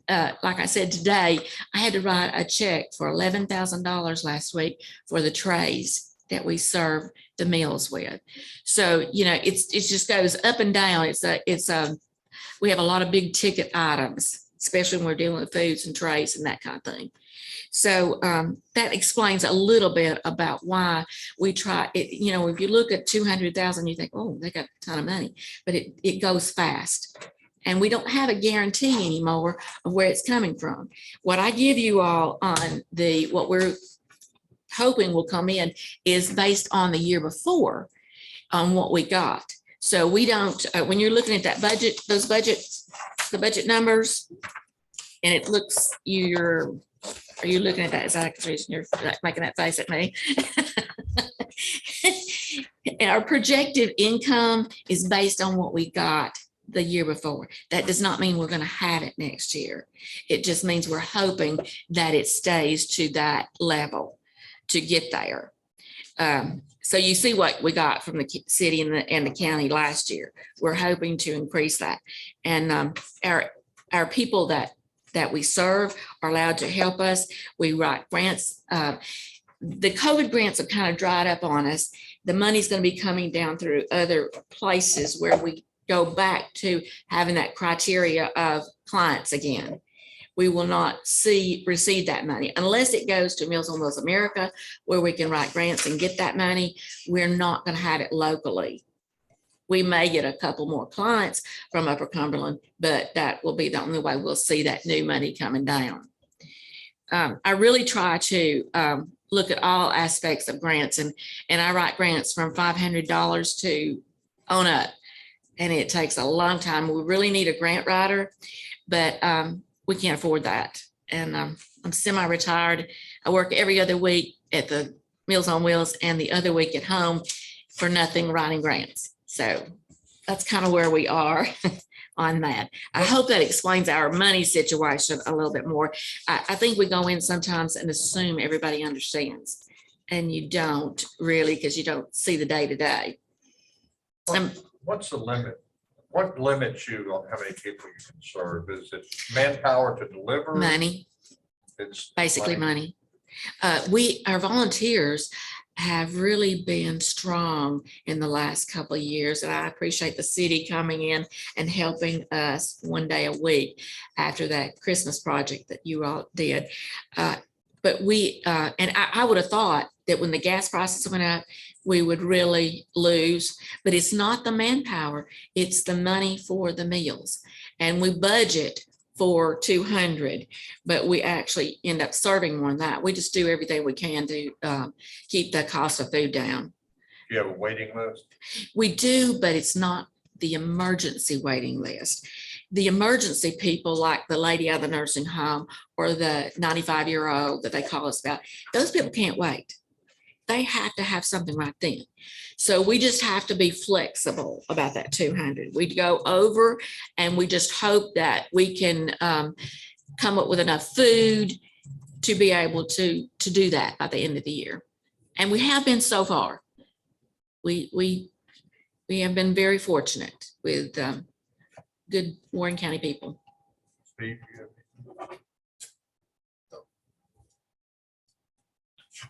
Speaker 15: Like I said, today, I had to write a check for $11,000 last week for the trays that we serve the meals with. So, it just goes up and down. We have a lot of big ticket items. especially when we're dealing with foods and trays and that kind of thing. So that explains a little bit about why we try it. You know, if you look at 200,000, you think, oh, they got a ton of money, but it goes fast. And we don't have a guarantee anymore of where it's coming from. What I give you all on what we're hoping will come in is based on the year before on what we got. So we don't, when you're looking at that budget, those budgets, the budget numbers, and it looks, are you looking at that? Is that the reason you're making that face at me? Our projected income is based on what we got the year before. That does not mean we're going to have it next year. It just means we're hoping that it stays to that level to get there. So you see what we got from the city and the county last year. We're hoping to increase that. And our people that we serve are allowed to help us. We write grants. The COVID grants have kind of dried up on us. The money's going to be coming down through other places where we go back to having that criteria of clients again. We will not receive that money unless it goes to Meals on Wheels America, where we can write grants and get that money. We're not going to have it locally. We may get a couple more clients from Upper Cumberland, but that will be the only way we'll see that new money coming down. I really try to look at all aspects of grants, and I write grants from $500 to on up, and it takes a long time. We really need a grant writer, but we can't afford that. And I'm semi-retired. I work every other week at the Meals on Wheels and the other week at home for nothing writing grants. So that's kind of where we are on that. I hope that explains our money situation a little bit more. I think we go in sometimes and assume everybody understands, and you don't really, because you don't see the day to day.
Speaker 1: What's the limit? What limits you on how many people you can serve? Is it manpower to deliver?
Speaker 15: Money.
Speaker 1: It's
Speaker 15: basically money. Our volunteers have really been strong in the last couple of years, and I appreciate the city coming in and helping us one day a week after that Christmas project that you all did. But I would have thought that when the gas prices went up, we would really lose, but it's not the manpower, it's the money for the meals. And we budget for 200, but we actually end up serving more than that. We just do everything we can to keep the cost of food down.
Speaker 1: Do you have a waiting list?
Speaker 15: We do, but it's not the emergency waiting list. The emergency people, like the lady out of the nursing home or the 95-year-old that they call us about, those people can't wait. They have to have something right then. So we just have to be flexible about that 200. We'd go over and we just hope that we can come up with enough food to be able to do that by the end of the year. And we have been so far. We have been very fortunate with good Warren County people.
Speaker 1: Steve,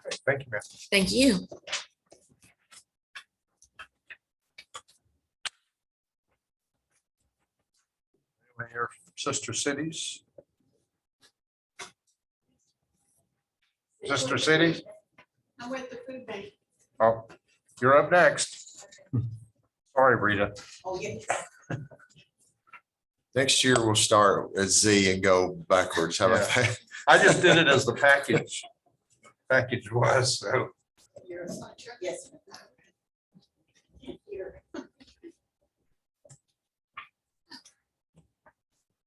Speaker 1: okay, thank you, ma'am.
Speaker 15: Thank you.
Speaker 1: Mayor, Sister Cities. Sister Cities?
Speaker 10: I'm with the food bank.
Speaker 1: Oh, you're up next. Sorry, Rita.
Speaker 10: Oh, yeah.
Speaker 3: Next year, we'll start at Z and go backwards. How about that?
Speaker 1: I just did it as the package was, so.
Speaker 10: Yes.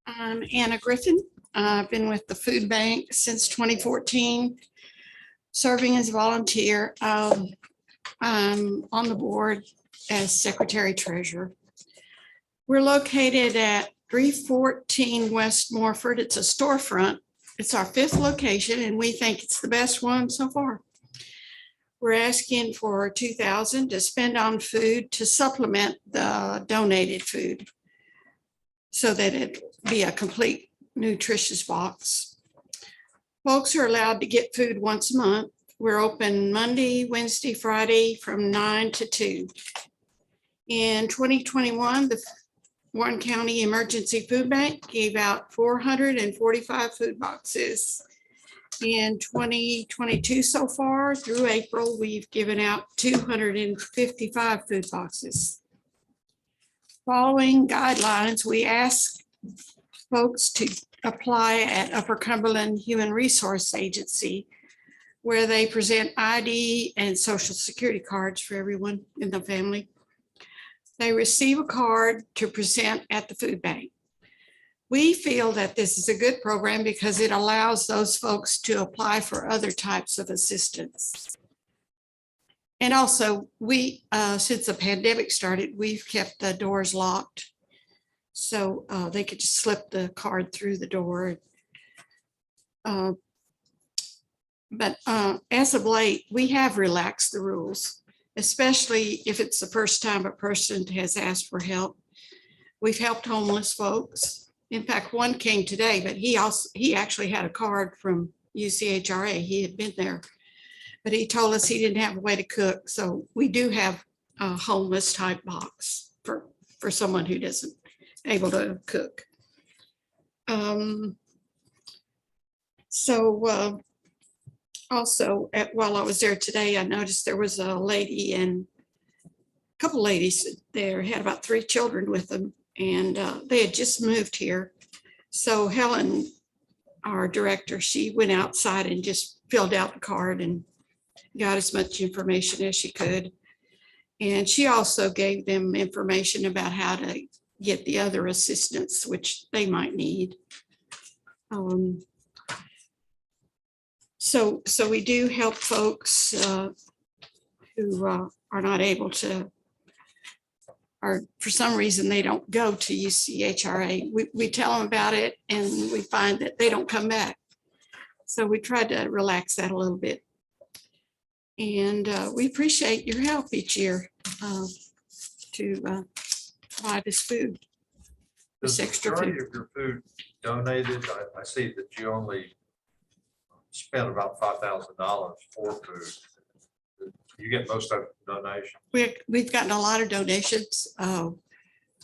Speaker 16: I'm Anna Griffin. I've been with the food bank since 2014, serving as a volunteer. I'm on the board as secretary treasurer. We're located at 314 West Morford. It's a storefront. It's our 5th location, and we think it's the best one so far. We're asking for $2,000 to spend on food to supplement the donated food so that it be a complete nutritious box. Folks are allowed to get food once a month. We're open Monday, Wednesday, Friday from 9 to 2. In 2021, the Warren County Emergency Food Bank gave out 445 food boxes. In 2022 so far, through April, we've given out 255 food boxes. Following guidelines, we ask folks to apply at Upper Cumberland Human Resource Agency, where they present ID and social security cards for everyone in the family. They receive a card to present at the food bank. We feel that this is a good program because it allows those folks to apply for other types of assistance. And also, we, since the pandemic started, we've kept the doors locked. So they could just slip the card through the door. But as of late, we have relaxed the rules, especially if it's the first time a person has asked for help. We've helped homeless folks. In fact, one came today, but he actually had a card from UCHRA. He had been there, but he told us he didn't have a way to cook. So we do have a homeless type box for someone who doesn't able to cook. Also, while I was there today, I noticed there was a lady and a couple ladies there had about 3 children with them, and they had just moved here. So Helen, our director, she went outside and just filled out the card and got as much information as she could. And she also gave them information about how to get the other assistance, which they might need. So we do help folks who are not able to, or for some reason they don't go to UCHRA. We tell them about it and we find that they don't come back. So we try to relax that a little bit. And we appreciate your help each year to buy this food, this extra
Speaker 1: Majority
Speaker 16: food.
Speaker 1: of your food donated? I see that you only spent about $5,000 for food. You get most of the donation.
Speaker 16: We've gotten a lot of donations.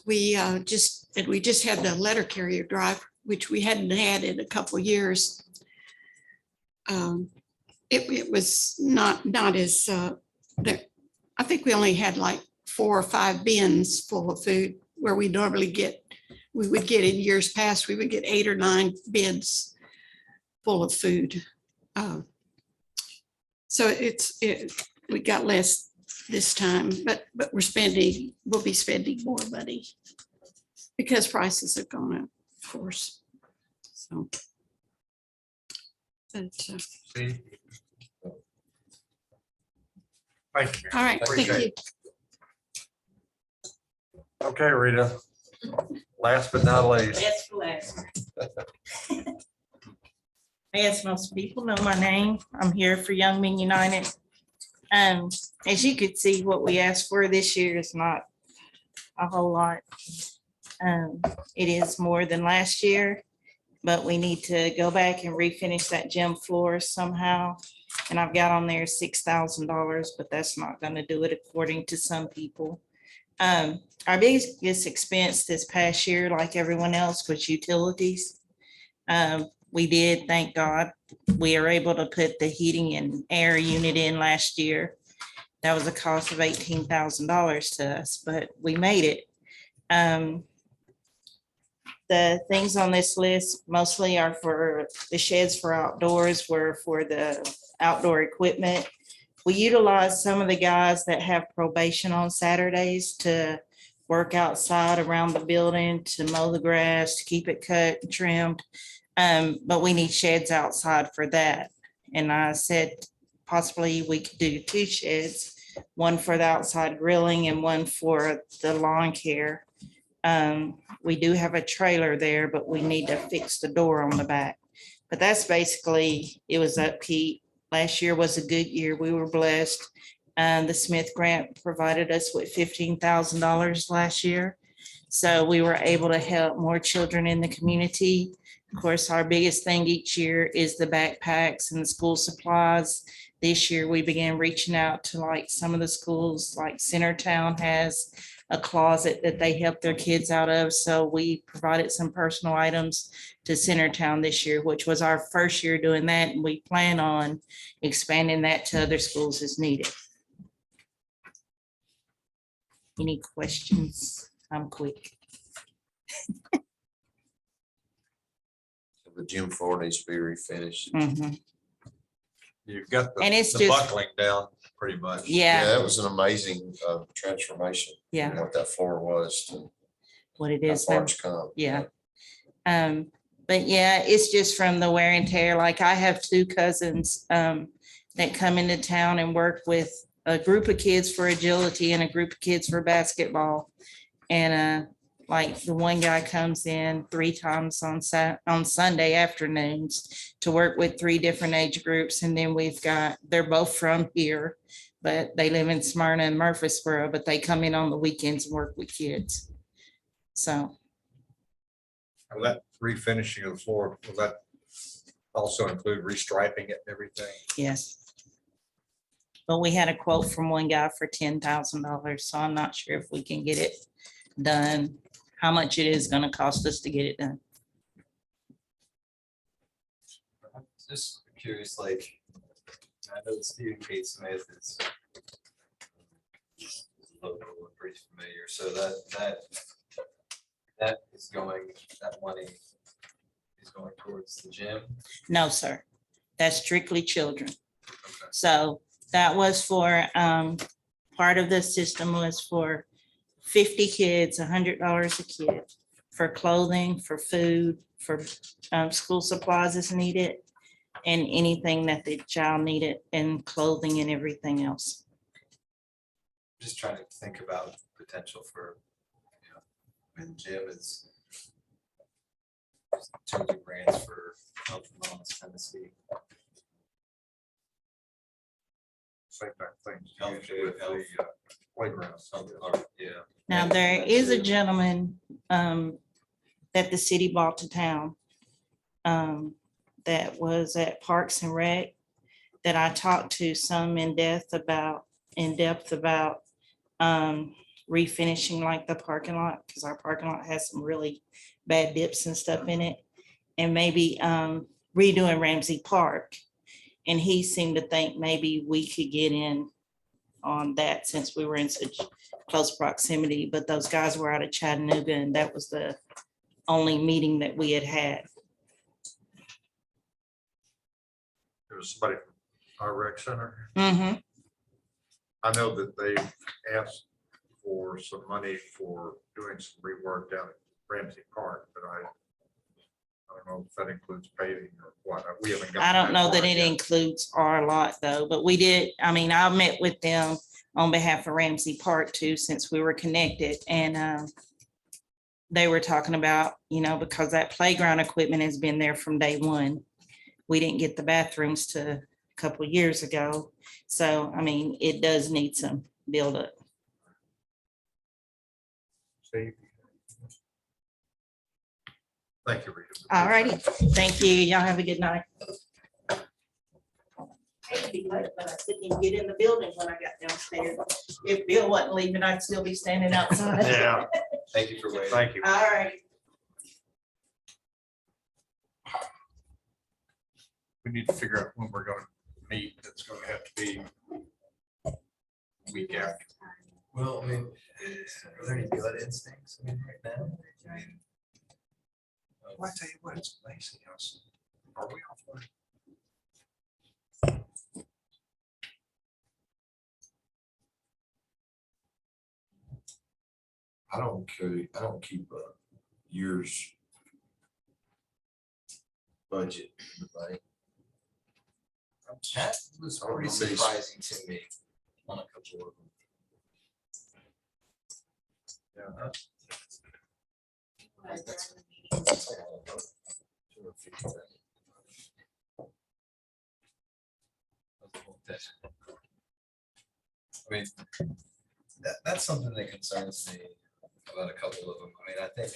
Speaker 16: We just had the letter carrier drive, which we hadn't had in a couple of years. It was not as, I think we only had like 4 or 5 bins full of food where we normally we would get in years past, we would get 8 or 9 bins full of food. So we got less this time, but we'll be spending more money because prices have gone up, of course. So. But,
Speaker 1: See? Thank you.
Speaker 16: all right, thank
Speaker 1: Appreciate
Speaker 16: you.
Speaker 1: it. Okay, Rita. Last but not least.
Speaker 17: That's the last. As most people know my name, I'm here for Young Men United. As you could see, what we asked for this year is not a whole lot. It is more than last year, but we need to go back and refinish that gym floor somehow. And I've got on there $6,000, but that's not going to do it according to some people. Our biggest expense this past year, like everyone else, was utilities. We did, thank God, we are able to put the heating and air unit in last year. That was a cost of $18,000 to us, but we made it. The things on this list mostly are for the sheds for outdoors, were for the outdoor equipment. We utilize some of the guys that have probation on Saturdays to work outside around the building, to mow the grass, to keep it cut and trimmed. But we need sheds outside for that. And I said possibly we could do 2 sheds, one for the outside grilling and one for the lawn care. We do have a trailer there, but we need to fix the door on the back. But that's basically, it was upkeep. Last year was a good year. We were blessed. The Smith grant provided us with $15,000 last year. So we were able to help more children in the community. Of course, our biggest thing each year is the backpacks and the school supplies. This year, we began reaching out to like some of the schools, like Centertown has a closet that they help their kids out of. So we provided some personal items to Centertown this year, which was our first year doing that. And we plan on expanding that to other schools as needed. Any questions? I'm quick.
Speaker 3: The gym floor needs to be refinished.
Speaker 17: Mhm.
Speaker 1: You've got
Speaker 17: And it's
Speaker 1: the
Speaker 17: just-
Speaker 1: buckling down pretty much.
Speaker 17: Yeah.
Speaker 3: That was an amazing transformation.
Speaker 17: Yeah.
Speaker 3: What that floor was to
Speaker 17: What it
Speaker 3: how
Speaker 17: is
Speaker 3: far
Speaker 17: now.
Speaker 3: it's come.
Speaker 17: Yeah. But yeah, it's just from the wear and tear. Like I have two cousins that come into town and work with a group of kids for agility and a group of kids for basketball. And like the one guy comes in 3 times on Sunday afternoons to work with 3 different age groups. And then they're both from here, but they live in Smyrna and Murfreesboro, but they come in on the weekends and work with kids. So.
Speaker 1: Will that refinishing of the floor, will that also include restriping it and everything?
Speaker 17: Yes. But we had a quote from one guy for $10,000, so I'm not sure if we can get it done, how much it is gonna cost us to get it done.
Speaker 4: Just curious, like, I know Stephen K. Smith is local and pretty familiar, so that is going, that money is going towards the gym.
Speaker 17: No, sir. That's strictly children. So that was for, part of the system was for 50 kids, $100 a kid for clothing, for food, for school supplies as needed, and anything that the child needed, and clothing and everything else.
Speaker 4: Just trying to think about potential for, you know, I mean, the gym is changing brands for Health and Wellness Tennessee.
Speaker 1: Same type of things.
Speaker 4: Health,
Speaker 1: With
Speaker 4: health.
Speaker 1: the playground.
Speaker 4: Yeah.
Speaker 17: Now, there is a gentleman that the city bought to town that was at Parks and Rec that I talked to some in depth about refinishing like the parking lot, because our parking lot has some really bad dips and stuff in it. And maybe redoing Ramsey Park. And he seemed to think maybe we could get in on that since we were in such close proximity, but those guys were out of Chattanooga and that was the only meeting that we had had.
Speaker 1: There was somebody from our rec center.
Speaker 17: Mhm.
Speaker 1: I know that they asked for some money for doing some rework down at Ramsey Park, but I don't know if that includes paving or what. We haven't.
Speaker 17: I don't know that
Speaker 1: far
Speaker 17: it
Speaker 1: yet.
Speaker 17: includes our lot though, but we did, I mean, I met with them on behalf of Ramsey Park too, since we were connected and they were talking about, you know, because that playground equipment has been there from day one. We didn't get the bathrooms to a couple years ago. So, I mean, it does need some build up.
Speaker 1: Steve? Thank you, Rita.
Speaker 17: All righty. Thank you. Y'all have a good night. I hate to be late, but I didn't get in the building when I got downstairs. If Bill wasn't leaving, I'd still be standing outside.
Speaker 1: Yeah.
Speaker 4: Thank you for waiting.
Speaker 1: Thank you.
Speaker 17: All right.
Speaker 1: We need to figure out when we're going to meet. It's going to have to be week after.
Speaker 4: Well, I mean, are there any gut instincts, I mean, right now? I mean,
Speaker 1: Well, I tell you what, it's amazing. Are we off?
Speaker 3: I don't keep a year's budget in the bank.
Speaker 4: That was
Speaker 3: I don't
Speaker 4: pretty
Speaker 3: know these-
Speaker 4: surprising to me on a couple of them.
Speaker 1: Yeah.
Speaker 4: I mean, that's something that concerns me about a couple of them. I mean, I think